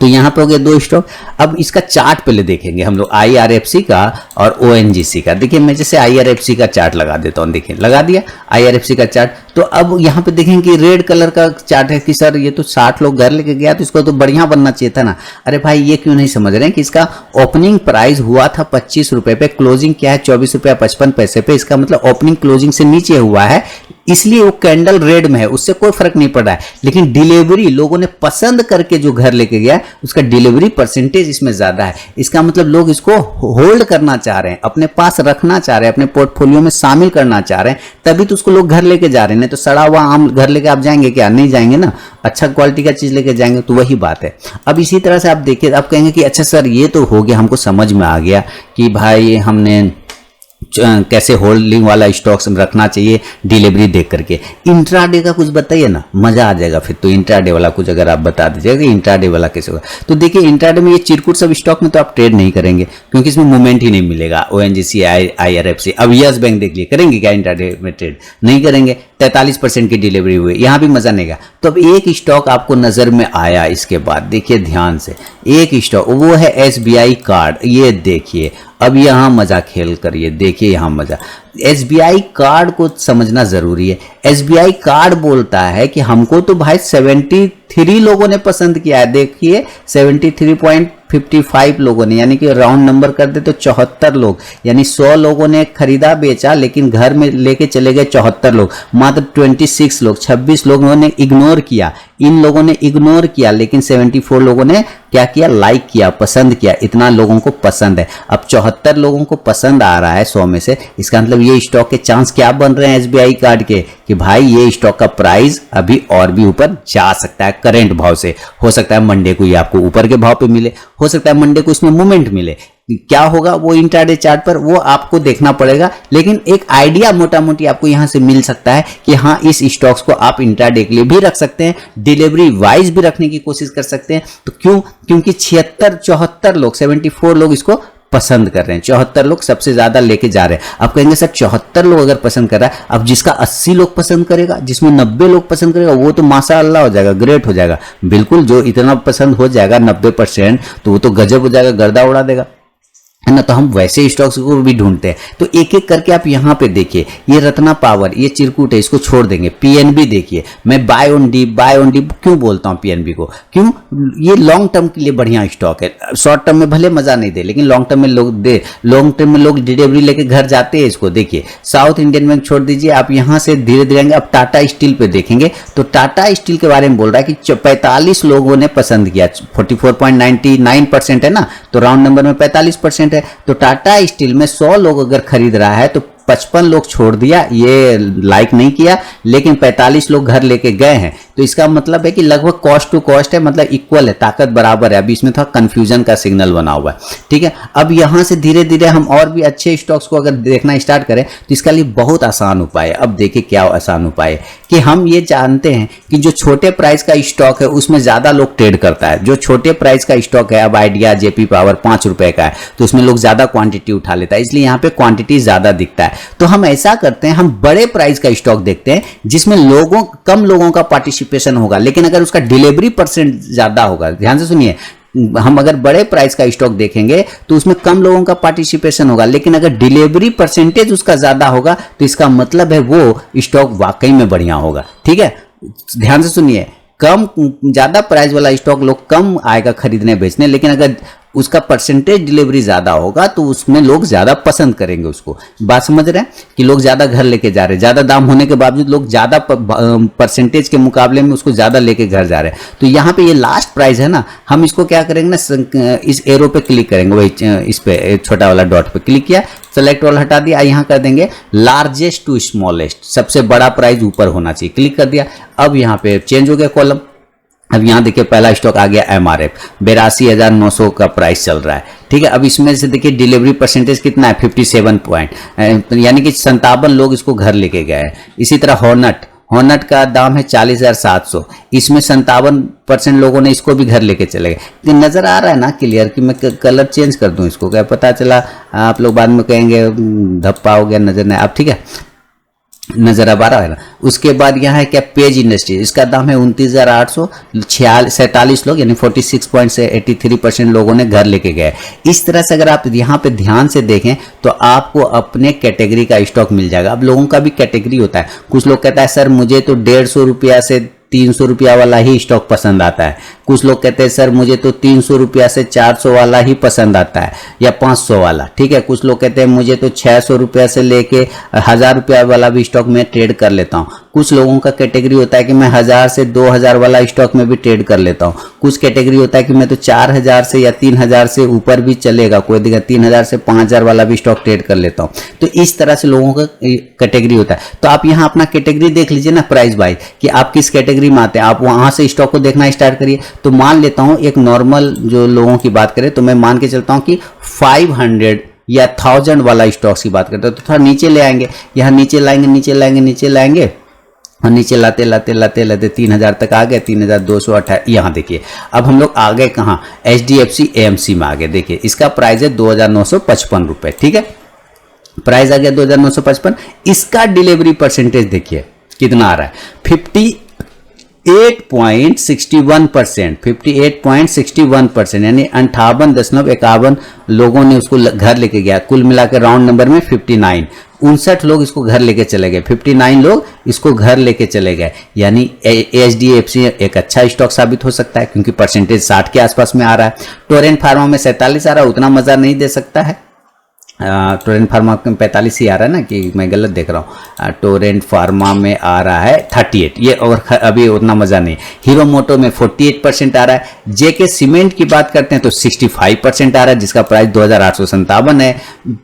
Speaker 1: तो यहाँ पे हो गए 2 स्टॉक। अब इसका चार्ट पहले देखेंगे हम लोग, IRFC का और ONGC का। देखिए मैं जैसे IRFC का चार्ट लगा देता हूँ, देखिए लगा दिया IRFC का चार्ट। तो अब यहाँ पे देखेंगे कि रेड कलर का चार्ट है कि सर ये तो 60 लोग घर लेके गया, तो इसको तो बढ़िया बनना चाहिए था ना। अरे भाई ये क्यों नहीं समझ रहे हैं कि इसका ओपनिंग प्राइस हुआ था 25 रुपए पे, क्लोजिंग क्या है 24 रुपया 55 पैसे पे। इसका मतलब ओपनिंग क्लोजिंग से नीचे हुआ है, इसलिए वो कैंडल रेड में है, उससे कोई फर्क नहीं पड़ रहा है। लेकिन डिलीवरी लोगों ने पसंद करके जो घर लेके गया उसका डिलीवरी परसेंटेज इसमें ज्यादा है। इसका मतलब लोग इसको होल्ड करना चाह रहे हैं, अपने पास रखना चाह रहे हैं, अपने पोर्टफोलियो में शामिल करना चाह रहे हैं, तभी तो उसको लोग घर लेके जा रहे हैं। नहीं तो सड़ा हुआ आम घर लेके आप जाएंगे क्या? नहीं जाएंगे ना, अच्छा क्वालिटी का चीज लेके जाएंगे। तो वही बात है। अब इसी तरह से आप देखिए, आप कहेंगे कि अच्छा सर ये तो हो गया, हमको समझ में आ गया कि भाई हमने कैसे होल्डिंग वाला स्टॉक्स रखना चाहिए डिलीवरी देख करके। इंट्राडे का कुछ बताइए ना, मजा आ जाएगा फिर तो। इंट्राडे वाला कुछ अगर आप बता दीजिएगा कि इंट्राडे वाला कैसे होगा। तो देखिए इंट्राडे में ये चिरकुट सब स्टॉक में तो आप ट्रेड नहीं करेंगे, क्योंकि इसमें मूवमेंट ही नहीं मिलेगा। ONGC IRFC, अब यस बैंक देख लिए, करेंगे क्या इंट्राडे में ट्रेड? नहीं करेंगे। 43% की डिलीवरी हुई, यहाँ भी मजा नहीं गया। तो अब एक स्टॉक आपको नजर में आया, इसके बाद देखिए ध्यान से, एक स्टॉक वो है SBI कार्ड। ये देखिए, अब यहाँ मजा खेल करिए, देखिए यहाँ मजा। SBI कार्ड को समझना जरूरी है। SBI कार्ड बोलता है कि हमको तो भाई 73 लोगों ने पसंद किया है। देखिए 73.55 लोगों ने, यानी कि राउंड नंबर कर दे तो 74 लोग, यानी 100 लोगों ने खरीदा बेचा, लेकिन घर में लेके चले गए 74 लोग। मात्र 26 लोग, 26 लोगों ने इग्नोर किया। इन लोगों ने इग्नोर किया, लेकिन 74 लोगों ने क्या किया? लाइक किया, पसंद किया। इतना लोगों को पसंद है। अब 74 लोगों को पसंद आ रहा है 100 में से, इसका मतलब ये स्टॉक के चांस क्या बन रहे हैं SBI कार्ड के, कि भाई ये स्टॉक का प्राइस अभी और भी ऊपर जा सकता है करेंट भाव से। हो सकता है मंडे को ये आपको ऊपर के भाव पे मिले, हो सकता है मंडे को इसमें मूवमेंट मिले। क्या होगा वो इंट्राडे चार्ट पर, वो आपको देखना पड़ेगा। लेकिन एक आइडिया मोटा मोटी आपको यहां से मिल सकता है कि हाँ इस स्टॉक्स को आप इंट्राडे के लिए भी रख सकते हैं, डिलीवरी वाइज भी रखने की कोशिश कर सकते हैं। तो क्यों? क्योंकि 74 लोग, 74 लोग इसको पसंद कर रहे हैं। 74 लोग सबसे ज्यादा लेके जा रहे हैं। आप कहेंगे सर 74 लोग अगर पसंद कर रहा है, अब जिसका 80 लोग पसंद करेगा, जिसमें 90 लोग पसंद करेगा, वो तो माशाअल्लाह हो जाएगा, ग्रेट हो जाएगा। बिल्कुल, जो इतना पसंद हो जाएगा 90%, तो वो तो गजब हो जाएगा, गर्दा उड़ा देगा, है ना। तो हम वैसे स्टॉक्स को भी ढूंढते हैं। तो एक एक करके आप यहाँ पे देखिए, ये रत्ना पावर, ये चिरकुट है, इसको छोड़ देंगे। PNB देखिए, मैं बाय ऑन डिप क्यों बोलता हूँ PNB को? क्यों? ये लॉन्ग टर्म के लिए बढ़िया स्टॉक है। शॉर्ट टर्म में भले मजा नहीं दे, लेकिन लॉन्ग टर्म में लोग डिलीवरी लेके घर जाते हैं। इसको देखिए, साउथ इंडियन बैंक छोड़ दीजिए, आप यहाँ से धीरे धीरे आएंगे। अब टाटा स्टील पे देखेंगे, तो टाटा स्टील के बारे में बोल रहा है कि 45 लोगों ने पसंद किया। 44.99% है ना, तो राउंड नंबर में 45% है। तो टाटा स्टील में 100 लोग अगर खरीद रहा है तो 55 लोग छोड़ दिया, ये लाइक नहीं किया, लेकिन 45 लोग घर लेके गए हैं। तो इसका मतलब है कि लगभग कॉस्ट टू कॉस्ट है, मतलब इक्वल है, ताकत बराबर है। अभी इसमें थोड़ा कंफ्यूजन का सिग्नल बना हुआ है, ठीक है। अब यहां से धीरे धीरे हम और भी अच्छे स्टॉक्स को अगर देखना स्टार्ट करें तो इसका लिए बहुत आसान उपाय है। अब देखिए क्या आसान उपाय है कि हम ये जानते हैं कि जो छोटे प्राइस का स्टॉक है उसमें ज्यादा लोग ट्रेड करता है। जो छोटे प्राइस का स्टॉक है, अब आइडिया, JP पावर 5 रुपए का है, तो उसमें लोग ज्यादा क्वांटिटी उठा लेता है, इसलिए यहाँ पे क्वांटिटी ज्यादा दिखता है। तो हम ऐसा करते हैं, हम बड़े प्राइस का स्टॉक देखते हैं जिसमें कम लोगों का पार्टिसिपेशन होगा, लेकिन अगर उसका डिलीवरी परसेंट ज्यादा होगा। ध्यान से सुनिए, हम अगर बड़े प्राइस का स्टॉक देखेंगे तो उसमें कम लोगों का पार्टिसिपेशन होगा, लेकिन अगर डिलीवरी परसेंटेज उसका ज्यादा होगा तो इसका मतलब है वो स्टॉक वाकई में बढ़िया होगा। ठीक है, ध्यान से सुनिए, कम ज्यादा प्राइस वाला स्टॉक लोग कम आएगा खरीदने बेचने, लेकिन अगर उसका परसेंटेज डिलीवरी ज्यादा होगा तो उसमें लोग ज्यादा पसंद करेंगे उसको। बात समझ रहे हैं कि लोग ज्यादा घर लेके जा रहे हैं, ज्यादा दाम होने के बावजूद लोग ज्यादा परसेंटेज के मुकाबले में उसको ज्यादा लेके घर जा रहे हैं। तो यहाँ पे ये लास्ट प्राइस है ना, हम इसको क्या करेंगे ना, इस एरो पे क्लिक करेंगे, वही इस पे छोटा वाला डॉट पे क्लिक किया, सेलेक्ट वाला हटा दिया, यहाँ कर देंगे लार्जेस्ट टू स्मॉलेस्ट, सबसे बड़ा प्राइस ऊपर होना चाहिए, क्लिक कर दिया। अब यहाँ पे चेंज हो गया कॉलम। अब यहाँ देखिए पहला स्टॉक आ गया MRF 82,900 का प्राइस चल रहा है। ठीक है, अब इसमें से देखिए डिलीवरी परसेंटेज कितना है 57 पॉइंट, यानी कि 57 लोग इसको घर लेके गए हैं। इसी तरह हॉर्नेट का दाम है 40,700, इसमें 57% लोगों ने इसको भी घर लेके चले गए। नजर आ रहा है ना क्लियर कि मैं कलर चेंज कर दूं इसको, क्या पता चला आप लोग बाद में कहेंगे धप्पा हो गया नजर नहीं। अब ठीक है, नजर अब आ रहा है ना। उसके बाद यहाँ है क्या, पेज इंडस्ट्रीज, इसका दाम है 29,847 लोग, यानी 46.83% लोगों ने घर लेके गए। इस तरह से अगर आप यहाँ पे ध्यान से देखें तो आपको अपने कैटेगरी का स्टॉक मिल जाएगा। अब लोगों का भी कैटेगरी होता है, कुछ लोग कहता है सर मुझे तो 150 रुपया से 300 रुपया वाला ही स्टॉक पसंद आता है, कुछ लोग कहते हैं सर मुझे तो 300 रुपया से 400 वाला ही पसंद आता है या 500 वाला। ठीक है, कुछ लोग कहते हैं मुझे तो 600 रुपया से लेके 1000 रुपया वाला भी स्टॉक में ट्रेड कर लेता हूँ। कुछ लोगों का कैटेगरी होता है कि मैं 1000 से 2000 वाला स्टॉक में भी ट्रेड कर लेता हूँ। कुछ कैटेगरी होता है कि मैं तो 4000 से या 3000 से ऊपर भी चलेगा, कोई देगा 3000 से 5000 वाला भी स्टॉक ट्रेड कर लेता हूँ। तो इस तरह से लोगों का कैटेगरी होता है। तो आप यहाँ अपना कैटेगरी देख लीजिए ना, प्राइस वाइज कि आप किस कैटेगरी में आते हैं, आप वहां से स्टॉक को देखना स्टार्ट करिए। तो मान लेता हूं एक नॉर्मल जो लोगों की बात करें तो मैं मान के चलता हूं कि 500 या 1000 वाला स्टॉक्स की बात करते हैं, तो थोड़ा नीचे ले आएंगे, यहाँ नीचे लाएंगे और नीचे लाते 3000 तक आ गए, 3228। यहाँ देखिए अब हम लोग आ गए कहाँ, HDFC AMC में आ गए। देखिए इसका प्राइस है 2955 रुपए। ठीक है, प्राइस आ गया 2955। इसका डिलीवरी परसेंटेज देखिए कितना आ रहा है, 58.61%, यानी 58.51 लोगों ने उसको घर लेके गया। कुल मिलाकर राउंड नंबर में 59 लोग इसको घर लेके चले गए, 59 लोग इसको घर लेके चले गए। यानी HDFC एक अच्छा स्टॉक साबित हो सकता है क्योंकि परसेंटेज 60 के आसपास में आ रहा है। टोरेंट फार्मा में 47 आ रहा है, उतना मजा नहीं दे सकता है। टोरेंट फार्मा में 45 ही आ रहा है ना, कि मैं गलत देख रहा हूँ। टोरेंट फार्मा में आ रहा है 38, ये और अभी उतना मजा नहीं। हीरो मोटो में 48% आ रहा है। जेके सीमेंट की बात करते हैं तो 65% आ रहा है, जिसका प्राइस 2857 है।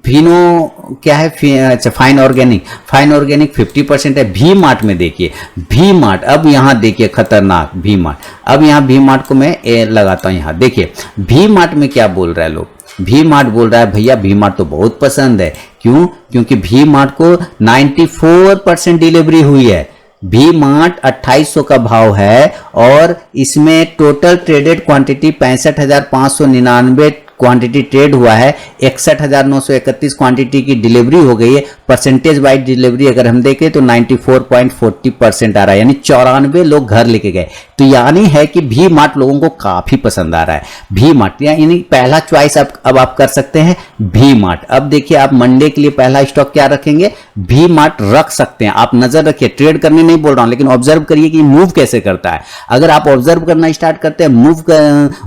Speaker 1: फिनो क्या है, अच्छा फाइन ऑर्गेनिक 50% है। वी मार्ट में देखिए, वी मार्ट अब यहाँ देखिए खतरनाक वी मार्ट। अब यहाँ वी मार्ट को मैं लगाता हूँ, यहाँ देखिए वी मार्ट में क्या बोल रहा है लोग। वी मार्ट बोल रहा है भैया वी मार्ट तो बहुत पसंद है, क्यों, क्योंकि वी मार्ट को 94% डिलीवरी हुई है। वी मार्ट 2800 का भाव है और इसमें total traded quantity 65,599 quantity trade हुआ है। 61,931 क्वांटिटी की डिलीवरी हो गई है। परसेंटेज वाइज डिलीवरी अगर हम देखें तो 94.40% आ रहा है, यानी 94 लोग घर लेके गए। तो यानी है कि वी मार्ट लोगों को काफी पसंद आ रहा है। वी मार्ट यानी पहला चॉइस अब आप कर सकते हैं वी मार्ट। अब देखिए आप मंडे के लिए पहला स्टॉक क्या रखेंगे, वी मार्ट रख सकते हैं। आप नजर रखिए, ट्रेड करने नहीं बोल रहा हूं, लेकिन ऑब्जर्व करिए कि मूव कैसे करता है। अगर आप ऑब्जर्व करना स्टार्ट करते हैं, मूव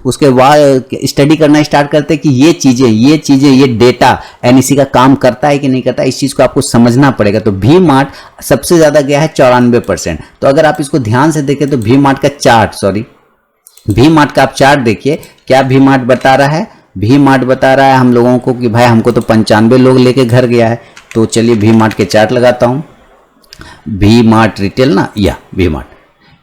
Speaker 1: उसके बाद स्टडी करना स्टार्ट करते हैं कि ये चीजें ये डेटा एनईसी का काम करता है कि नहीं करता, इस चीज को आपको समझना पड़ेगा। तो वी मार्ट सबसे ज्यादा गया है 94%। तो अगर आप इसको ध्यान से देखें तो वी मार्ट का वी मार्ट का आप चार्ट देखिए, क्या वी मार्ट बता रहा है। वी मार्ट बता रहा है हम लोगों को कि भाई हमको तो 95 लोग लेके घर गया है। तो चलिए वी मार्ट के चार्ट लगाता हूं, वी मार्ट रिटेल ना, या वी मार्ट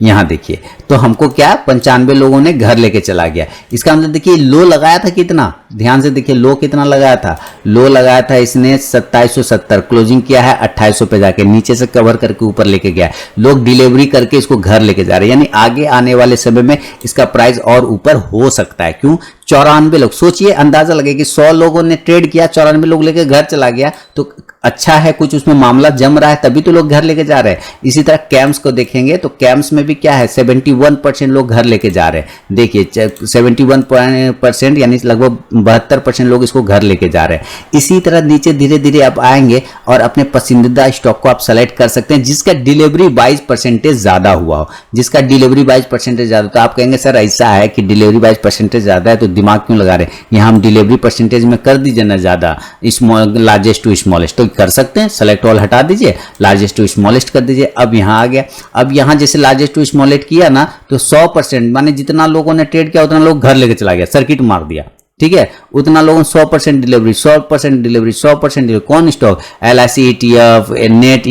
Speaker 1: यहां देखिए, तो हमको क्या 95 लोगों ने घर लेके चला गया। इसका मतलब देखिए लो लगाया था कितना, ध्यान से देखिए लो कितना लगाया था, लो लगाया था इसने 2770, क्लोजिंग किया है 2800 पे जाके, नीचे से कवर करके ऊपर लेके गया, लोग डिलीवरी करके इसको घर लेके जा रहे हैं, यानी आगे आने वाले समय में इसका प्राइस और ऊपर हो सकता है। क्यों? 94 लोग, सोचिए, अंदाजा लगे कि 100 लोगों ने ट्रेड किया, 94 लोग लेके घर चला गया, तो अच्छा है, कुछ उसमें मामला जम रहा है, तभी तो लोग घर लेके जा रहे हैं। इसी तरह कैम्स को देखेंगे तो कैम्स में भी क्या है, 71% लोग घर लेके जा रहे हैं। देखिए 71% यानी लगभग 72% लोग इसको घर लेके जा रहे हैं। इसी तरह नीचे धीरे धीरे आप आएंगे और अपने पसंदीदा स्टॉक को आप सेलेक्ट कर सकते हैं जिसका डिलीवरी 22% ज्यादा हुआ हो, जिसका डिलीवरी 22% ज्यादा। तो आप कहेंगे सर ऐसा है कि डिलीवरी 22% ज्यादा है तो दिमाग क्यों लगा रहे हैं, यहाँ हम डिलीवरी परसेंटेज में कर दीजिए ना ज्यादा, लार्जेस्ट टू स्मॉलेस्ट, तो कर सकते हैं, सेलेक्ट ऑल हटा दीजिए, लार्जेस्ट टू स्मॉलेस्ट कर दीजिए। अब यहाँ आ गया, अब यहाँ जैसे लार्जेस्ट टू स्मॉलेस्ट किया ना तो 100% माने जितना लोगों ने ट्रेड किया उतना लोग घर लेके चला गया, सर्किट मार दिया, ठीक है, उतना लोगों 100% डिलीवरी, 100% डिलीवरी, 100% डिलीवरी। कौन stock? LIC ETF, net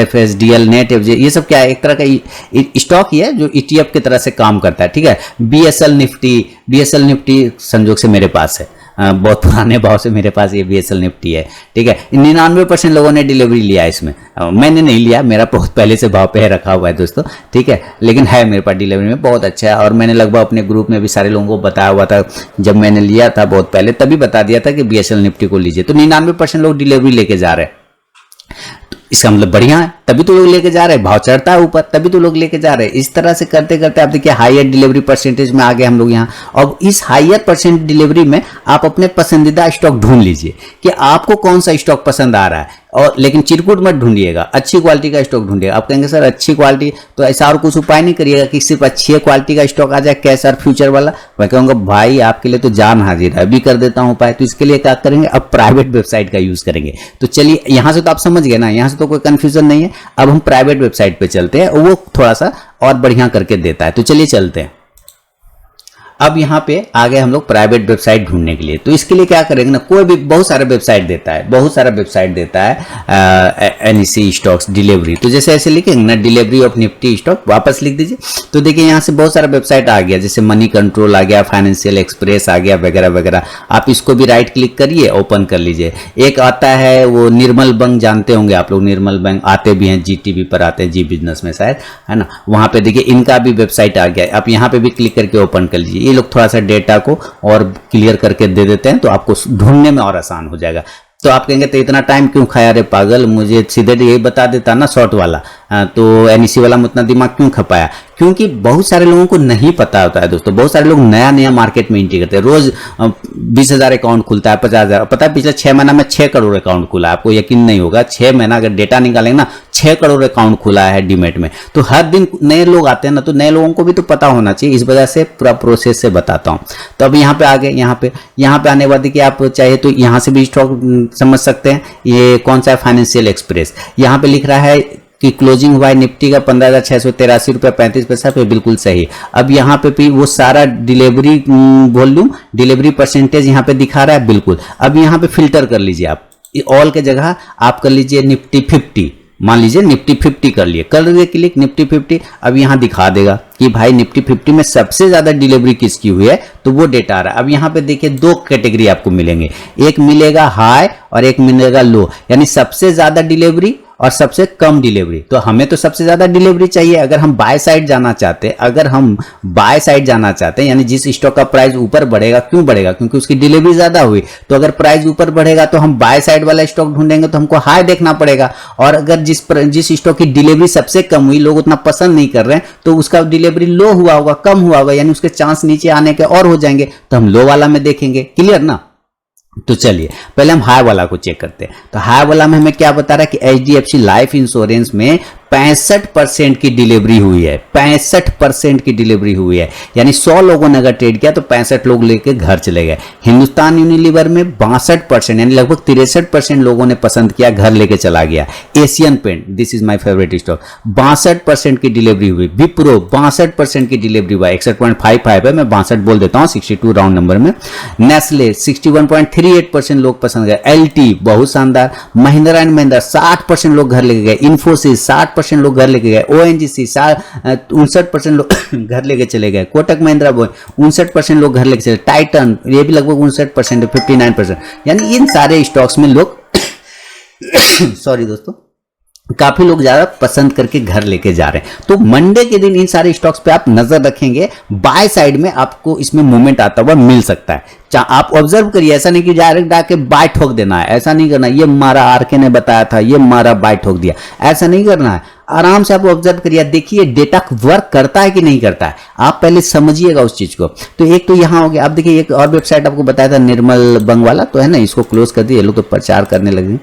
Speaker 1: FSDL, net FJ, ये सब क्या है, एक तरह का स्टॉक ही है जो ETF की तरह से काम करता है, ठीक है। BSL निफ्टी संजोग से मेरे पास है, बहुत पुराने भाव से मेरे पास ये BSL निफ्टी है, ठीक है। 99% लोगों ने डिलीवरी लिया इसमें, मैंने नहीं लिया, मेरा बहुत पहले से भाव पे रखा हुआ है दोस्तों, ठीक है, लेकिन है मेरे पास डिलीवरी में, बहुत अच्छा है। और मैंने लगभग अपने ग्रुप में भी सारे लोगों को बताया हुआ था, जब मैंने लिया था बहुत पहले तभी बता दिया था कि BSL निफ्टी को लीजिए। तो 99% लोग डिलीवरी लेके जा रहे हैं, तो इसका मतलब बढ़िया है, तभी तो लोग लेके जा रहे हैं, भाव चढ़ता है ऊपर तभी तो लोग लेके जा रहे हैं। इस तरह से करते करते आप देखिए हायर डिलीवरी परसेंटेज में आ गए हम लोग यहाँ। अब इस हायर परसेंट डिलीवरी में आप अपने पसंदीदा स्टॉक ढूंढ लीजिए कि आपको कौन सा स्टॉक पसंद आ रहा है, और लेकिन चिरकुट मत ढूंढिएगा, अच्छी क्वालिटी का स्टॉक ढूंढिएगा। आप कहेंगे सर अच्छी क्वालिटी, तो ऐसा और कुछ उपाय नहीं करिएगा कि सिर्फ अच्छी क्वालिटी का स्टॉक आ जाए, कैश और फ्यूचर वाला। मैं कहूँगा भाई आपके लिए तो जान हाजिर है, अभी कर देता हूँ उपाय। तो इसके लिए क्या करेंगे, अब प्राइवेट वेबसाइट का यूज करेंगे। तो चलिए यहाँ से तो आप समझ गए ना, यहाँ से तो कोई कंफ्यूजन नहीं है। अब हम प्राइवेट वेबसाइट पे चलते हैं, वो थोड़ा सा और बढ़िया करके देता है, तो चलिए चलते हैं। अब यहाँ पे आ गए हम लोग प्राइवेट वेबसाइट ढूंढने के लिए। तो इसके लिए क्या करेंगे ना, कोई भी बहुत सारा वेबसाइट देता है, बहुत सारा वेबसाइट देता है NEC स्टॉक्स डिलीवरी। तो जैसे ऐसे लिखेंगे ना डिलीवरी ऑफ निफ्टी स्टॉक, वापस लिख दीजिए। तो देखिए यहाँ से बहुत सारा वेबसाइट आ गया, जैसे मनी कंट्रोल आ गया, फाइनेंशियल एक्सप्रेस आ गया, वगैरह वगैरह। आप इसको भी राइट क्लिक करिए, ओपन कर लीजिए। एक आता है वो निर्मल बैंक, जानते होंगे आप लोग, निर्मल बैंक आते भी हैं, GTV पर आते हैं, जी बिजनेस में शायद, है ना। वहां पे देखिए इनका भी वेबसाइट आ गया, आप यहाँ पे भी क्लिक करके ओपन कर लीजिए। ये लोग थोड़ा सा डेटा को और क्लियर करके दे देते हैं, तो आपको ढूंढने में और आसान हो जाएगा। तो आप कहेंगे तो इतना टाइम क्यों खाया रे पागल, मुझे सीधे यही बता देता ना शॉर्ट वाला, तो NEC वाला में उतना दिमाग क्यों खपाया। क्योंकि बहुत सारे लोगों को नहीं पता होता है दोस्तों, बहुत सारे लोग नया नया मार्केट में एंट्री करते हैं। रोज 20,000 अकाउंट खुलता है, 50,000, पता है पिछले 6 महीना में 6 करोड़ अकाउंट खुला है, आपको यकीन नहीं होगा। 6 महीना अगर डेटा निकालेंगे ना, 6 करोड़ अकाउंट खुला है डीमेट में। तो हर दिन नए लोग आते हैं ना, तो नए लोगों को भी तो पता होना चाहिए, इस वजह से पूरा प्रोसेस से बताता हूँ। तो अब यहाँ पे आ गए, यहाँ पे आने के बाद देखिए आप चाहे तो यहाँ से भी स्टॉक समझ सकते हैं। ये कौन सा है, फाइनेंशियल एक्सप्रेस। यहाँ पे लिख रहा है कि क्लोजिंग हुआ है निफ्टी का 15,683 रुपये 35 पैसा पे, बिल्कुल सही। अब यहाँ पे भी वो सारा डिलीवरी वॉल्यूम, डिलीवरी परसेंटेज यहाँ पे दिखा रहा है, बिल्कुल। अब यहाँ पे फिल्टर कर लीजिए आप, ऑल के जगह आप कर लीजिए निफ्टी 50, मान लीजिए निफ्टी 50 कर लिए, कर लिए क्लिक निफ्टी 50। अब यहाँ दिखा देगा कि भाई निफ्टी 50 में सबसे ज्यादा डिलीवरी किसकी हुई है, तो वो डेटा आ रहा है। अब यहाँ पे देखिए 2 कैटेगरी आपको मिलेंगे, एक मिलेगा हाई और एक मिलेगा लो, यानी सबसे ज्यादा डिलीवरी और सबसे कम डिलीवरी। तो हमें तो सबसे ज्यादा डिलीवरी चाहिए। अगर हम बाय साइड जाना चाहते हैं, यानी जिस स्टॉक का प्राइस ऊपर बढ़ेगा, क्यों बढ़ेगा, क्योंकि उसकी डिलीवरी ज्यादा हुई। तो अगर प्राइस ऊपर बढ़ेगा तो हम बाय साइड वाला स्टॉक ढूंढेंगे, तो हमको हाई देखना पड़ेगा। और अगर जिस स्टॉक की डिलीवरी सबसे कम हुई, लोग उतना पसंद नहीं कर रहे हैं, तो उसका डिलीवरी लो हुआ होगा, कम हुआ होगा, यानी उसके चांस नीचे आने के और हो जाएंगे, तो हम लो वाला में देखेंगे। क्लियर ना। तो चलिए पहले हम हाई वाला को चेक करते हैं। तो हाई वाला में हमें क्या बता रहा है कि HDFC लाइफ इंश्योरेंस में 65% की डिलीवरी हुई है, 65% की डिलीवरी हुई है, यानी 100 लोगों ने अगर ट्रेड किया तो 65 लोग लेके घर चले गए। हिंदुस्तान यूनिलीवर में 62%, यानी लगभग 63% लोगों ने पसंद किया, घर लेके चला गया। Asian Paint, this is my favourite stock, 62% की डिलीवरी हुई। विप्रो 62% की डिलीवरी हुआ, 61.55 है, मैं 62 बोल देता हूँ, 62 राउंड नंबर में। नेस्ले 61.38% लोग पसंद गए। LT बहुत शानदार। महिंद्रा एंड महिंद्रा 60% लोग घर लेके गए। इन्फोसिस 60% 60% लोग घर लेके गए, ONGC 59% लोग घर लेके चले गए, कोटक महिंद्रा 59% लोग घर लेके चले, टाइटन ये भी लगभग 59% 59%, यानी इन सारे स्टॉक्स में लोग सॉरी दोस्तों, काफी लोग ज्यादा पसंद करके घर लेके जा रहे हैं। तो मंडे के दिन इन सारे स्टॉक्स पे आप नजर रखेंगे, बाय साइड में आपको इसमें मूवमेंट आता हुआ मिल सकता है। आप ऑब्जर्व करिए, ऐसा नहीं कि डायरेक्ट आके बाय ठोक देना है, ऐसा नहीं करना, ये मारा आरके ने बताया था, ये मारा बाय ठोक दिया, ऐसा नहीं करना है। आराम से आप ऑब्जर्व करिए, देखिए डेटा वर्क करता है कि नहीं करता है, आप पहले समझिएगा उस चीज को। तो एक तो यहां हो गया। अब देखिए एक और वेबसाइट आपको बताया था निर्मल बंग वाला, तो है ना, इसको क्लोज कर दिए, लोग तो प्रचार करने लगे।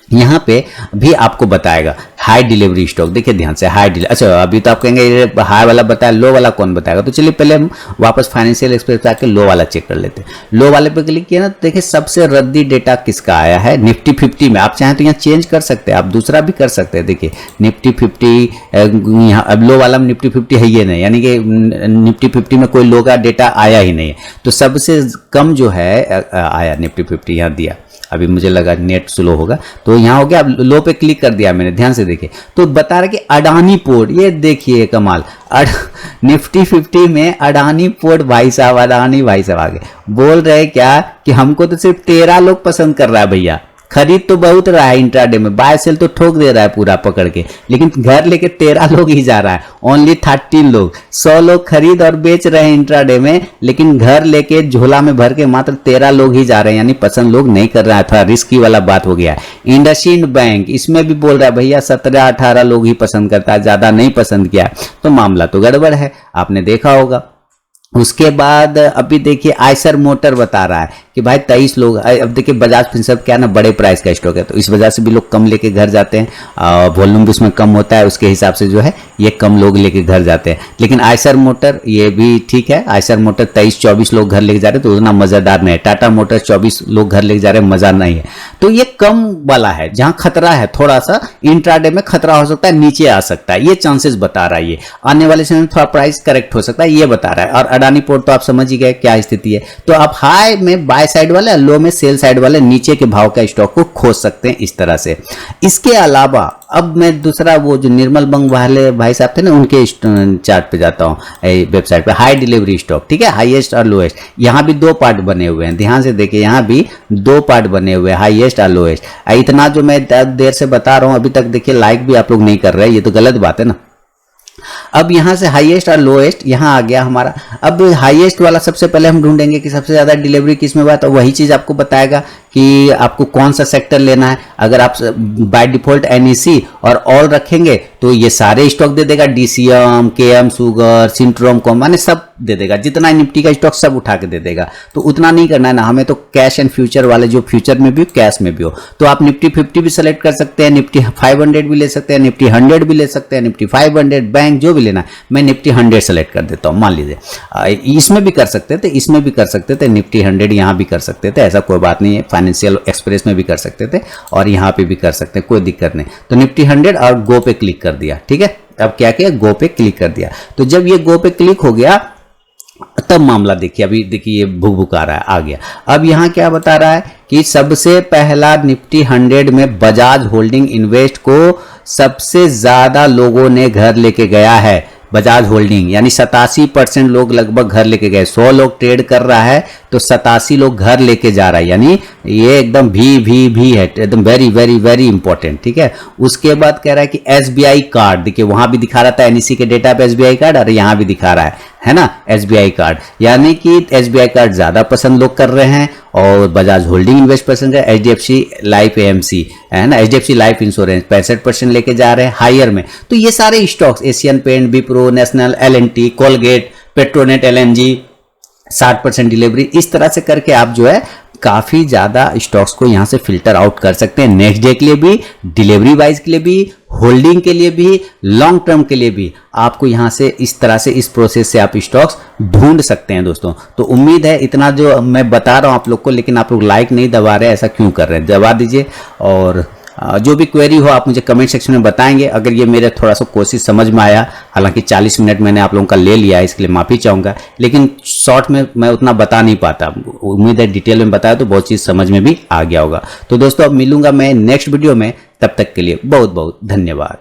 Speaker 1: यहां पे भी आपको बताएगा हाई डिलीवरी स्टॉक, देखिए ध्यान से, हाई डिलीवरी। अच्छा अभी तो आप कहेंगे हाई वाला बताया, लो वाला कौन बताएगा, तो चलिए पहले हम वापस फाइनेंशियल एक्सप्रेस पे आके लो वाला चेक कर लेते हैं। लो वाले पे क्लिक किया ना, तो देखिए सबसे रद्दी डेटा किसका आया है, निफ्टी 50 में। आप चाहें तो यहाँ चेंज कर सकते हैं, आप दूसरा भी कर सकते हैं। देखिए निफ्टी 50 यहाँ, अब लो वाला में निफ्टी 50 है ये नहीं, यानी कि निफ्टी 50 में कोई लो का डेटा आया ही नहीं है। तो सबसे कम जो है आया निफ्टी 50 यहाँ दिया। अभी मुझे लगा नेट स्लो होगा, तो यहाँ हो गया। अब लो पे क्लिक कर दिया मैंने, ध्यान से देखिए, तो बता रहा कि अडानी पोर्ट, ये देखिए कमाल, निफ्टी 50 में अडानी पोर्ट भाई साहब, अडानी भाई साहब आगे बोल रहे क्या कि हमको तो सिर्फ 13 लोग पसंद कर रहा है भैया, खरीद तो बहुत रहा है इंट्राडे में, बाय सेल तो ठोक दे रहा है पूरा पकड़ के, लेकिन घर लेके 13 लोग ही जा रहा है, ओनली 13 लोग, 100 लोग खरीद और बेच रहे हैं इंट्राडे में, लेकिन घर लेके झोला में भर के मात्र 13 लोग ही जा रहे हैं, यानी पसंद लोग नहीं कर रहा है, थोड़ा रिस्की वाला बात हो गया है। इंडसइंड बैंक इसमें भी बोल रहा है भैया 17-18 लोग ही पसंद करता है, ज्यादा नहीं पसंद किया, तो मामला तो गड़बड़ है, आपने देखा होगा। उसके बाद अभी देखिए आयसर मोटर बता रहा है कि भाई 23 लोग। अब देखिए बजाज फिनसर्व क्या ना, बड़े प्राइस का स्टॉक है, तो इस वजह से भी लोग कम लेके घर जाते हैं, वॉल्यूम भी उसमें कम होता है, उसके हिसाब से जो है ये कम लोग लेके घर जाते हैं। लेकिन आयसर मोटर ये भी ठीक है, आयसर मोटर 23-24 लोग घर लेके जा रहे हैं, तो उतना मजेदार नहीं है। टाटा मोटर 24 लोग घर लेके जा रहे हैं, मजा नहीं है। तो ये कम वाला है, जहां खतरा है थोड़ा सा, इंट्राडे में खतरा हो सकता है, नीचे आ सकता है, ये चांसेस बता रहा है। ये आने वाले समय में थोड़ा प्राइस करेक्ट हो सकता है, ये बता रहा है। और अडानी पोर्ट तो आप समझ ही गए क्या स्थिति है। तो आप हाई में बाय साइड वाले, लो में सेल साइड वाले, नीचे के भाव का स्टॉक को खोज सकते हैं इस तरह से। इसके अलावा अब मैं दूसरा वो जो निर्मल बंग वाले भाई साहब थे ना, उनके चार्ट पे जाता हूँ, वेबसाइट पे, हाई डिलीवरी स्टॉक, ठीक है, हाईएस्ट और लोएस्ट। यहाँ भी 2 पार्ट बने हुए हैं, ध्यान से देखिए, यहाँ भी 2 पार्ट बने हुए हैं, हाईएस्ट और लोएस्ट। इतना जो मैं देर से बता रहा हूँ, अभी तक देखिए लाइक भी आप लोग नहीं कर रहे, ये तो गलत बात है ना। अब यहां से हाईएस्ट और लोएस्ट यहां आ गया हमारा। अब हाईएस्ट वाला सबसे पहले हम ढूंढेंगे कि सबसे ज्यादा डिलीवरी किस में हुआ, तो वही चीज आपको बताएगा कि आपको कौन सा सेक्टर लेना है। अगर आप बाय डिफॉल्ट NEC और ऑल रखेंगे तो ये सारे स्टॉक दे देगा, DCM, KM सुगर, सिंट्रोम कॉम, माने सब दे देगा, जितना निफ्टी का स्टॉक सब उठा के दे देगा। तो उतना नहीं करना है ना हमें, तो कैश एंड फ्यूचर वाले, जो फ्यूचर में भी कैश में भी हो, तो आप निफ्टी 50 भी सेलेक्ट कर सकते हैं, निफ्टी 500 भी ले सकते हैं, निफ्टी 100 भी ले सकते हैं, निफ्टी 500, बैंक जो भी लेना है। मैं निफ्टी 100 सेलेक्ट कर देता हूं, मान लीजिए। इसमें भी कर सकते थे, इसमें भी कर सकते थे, निफ्टी 100 यहां भी कर सकते थे, ऐसा कोई बात नहीं है। फाइनेंशियल एक्सप्रेस में भी कर सकते थे और यहां पे भी कर सकते हैं, कोई दिक्कत नहीं। तो निफ्टी 100 और गो पे क्लिक कर दिया, ठीक है। अब क्या किया, गो पे क्लिक कर दिया। तो जब ये गो पे क्लिक हो गया तब मामला देखिए, अभी देखिए ये भुक भुक आ रहा है, आ गया। अब यहां क्या बता रहा है कि सबसे पहला निफ्टी 100 में बजाज होल्डिंग इन्वेस्ट को सबसे ज्यादा लोगों ने घर लेके गया है, बजाज होल्डिंग, यानी 87% लोग लगभग घर लेके गए। 100 लोग ट्रेड कर रहा है तो 87 लोग घर लेके जा रहा है, यानी ये एकदम भी है, एकदम वेरी वेरी वेरी इंपॉर्टेंट, ठीक है। उसके बाद कह रहा है कि SBI कार्ड, देखिए वहां भी दिखा रहा था NEC के डेटा पे SBI कार्ड, और यहां भी दिखा रहा है ना SBI कार्ड, यानी कि SBI कार्ड ज्यादा पसंद लोग कर रहे हैं और बजाज होल्डिंग इन्वेस्ट पसंद है। HDFC लाइफ AMC है ना, HDFC लाइफ इंश्योरेंस 65% लेके जा रहे हैं हायर में। तो ये सारे stocks, Asian Paint, Wipro, National, L&T, Colgate, Petronet, LNG 60% delivery, इस तरह से करके आप जो है काफी ज्यादा स्टॉक्स को यहां से फिल्टर आउट कर सकते हैं, नेक्स्ट डे के लिए भी, डिलीवरी वाइज के लिए भी, होल्डिंग के लिए भी, लॉन्ग टर्म के लिए भी। आपको यहां से इस तरह से, इस प्रोसेस से आप स्टॉक्स ढूंढ सकते हैं दोस्तों। तो उम्मीद है इतना जो मैं बता रहा हूं आप लोग को, लेकिन आप लोग लाइक नहीं दबा रहे, ऐसा क्यों कर रहे हैं, दबा दीजिए। और जो भी क्वेरी हो आप मुझे कमेंट सेक्शन में बताएंगे। अगर ये मेरे थोड़ा सा कोशिश समझ में आया, हालांकि 40 मिनट मैंने आप लोगों का ले लिया है, इसके लिए माफी चाहूंगा, लेकिन शॉर्ट में मैं उतना बता नहीं पाता। उम्मीद है डिटेल में बताया तो बहुत चीज समझ में भी आ गया होगा। तो दोस्तों अब मिलूंगा मैं नेक्स्ट वीडियो में, तब तक के लिए बहुत बहुत धन्यवाद।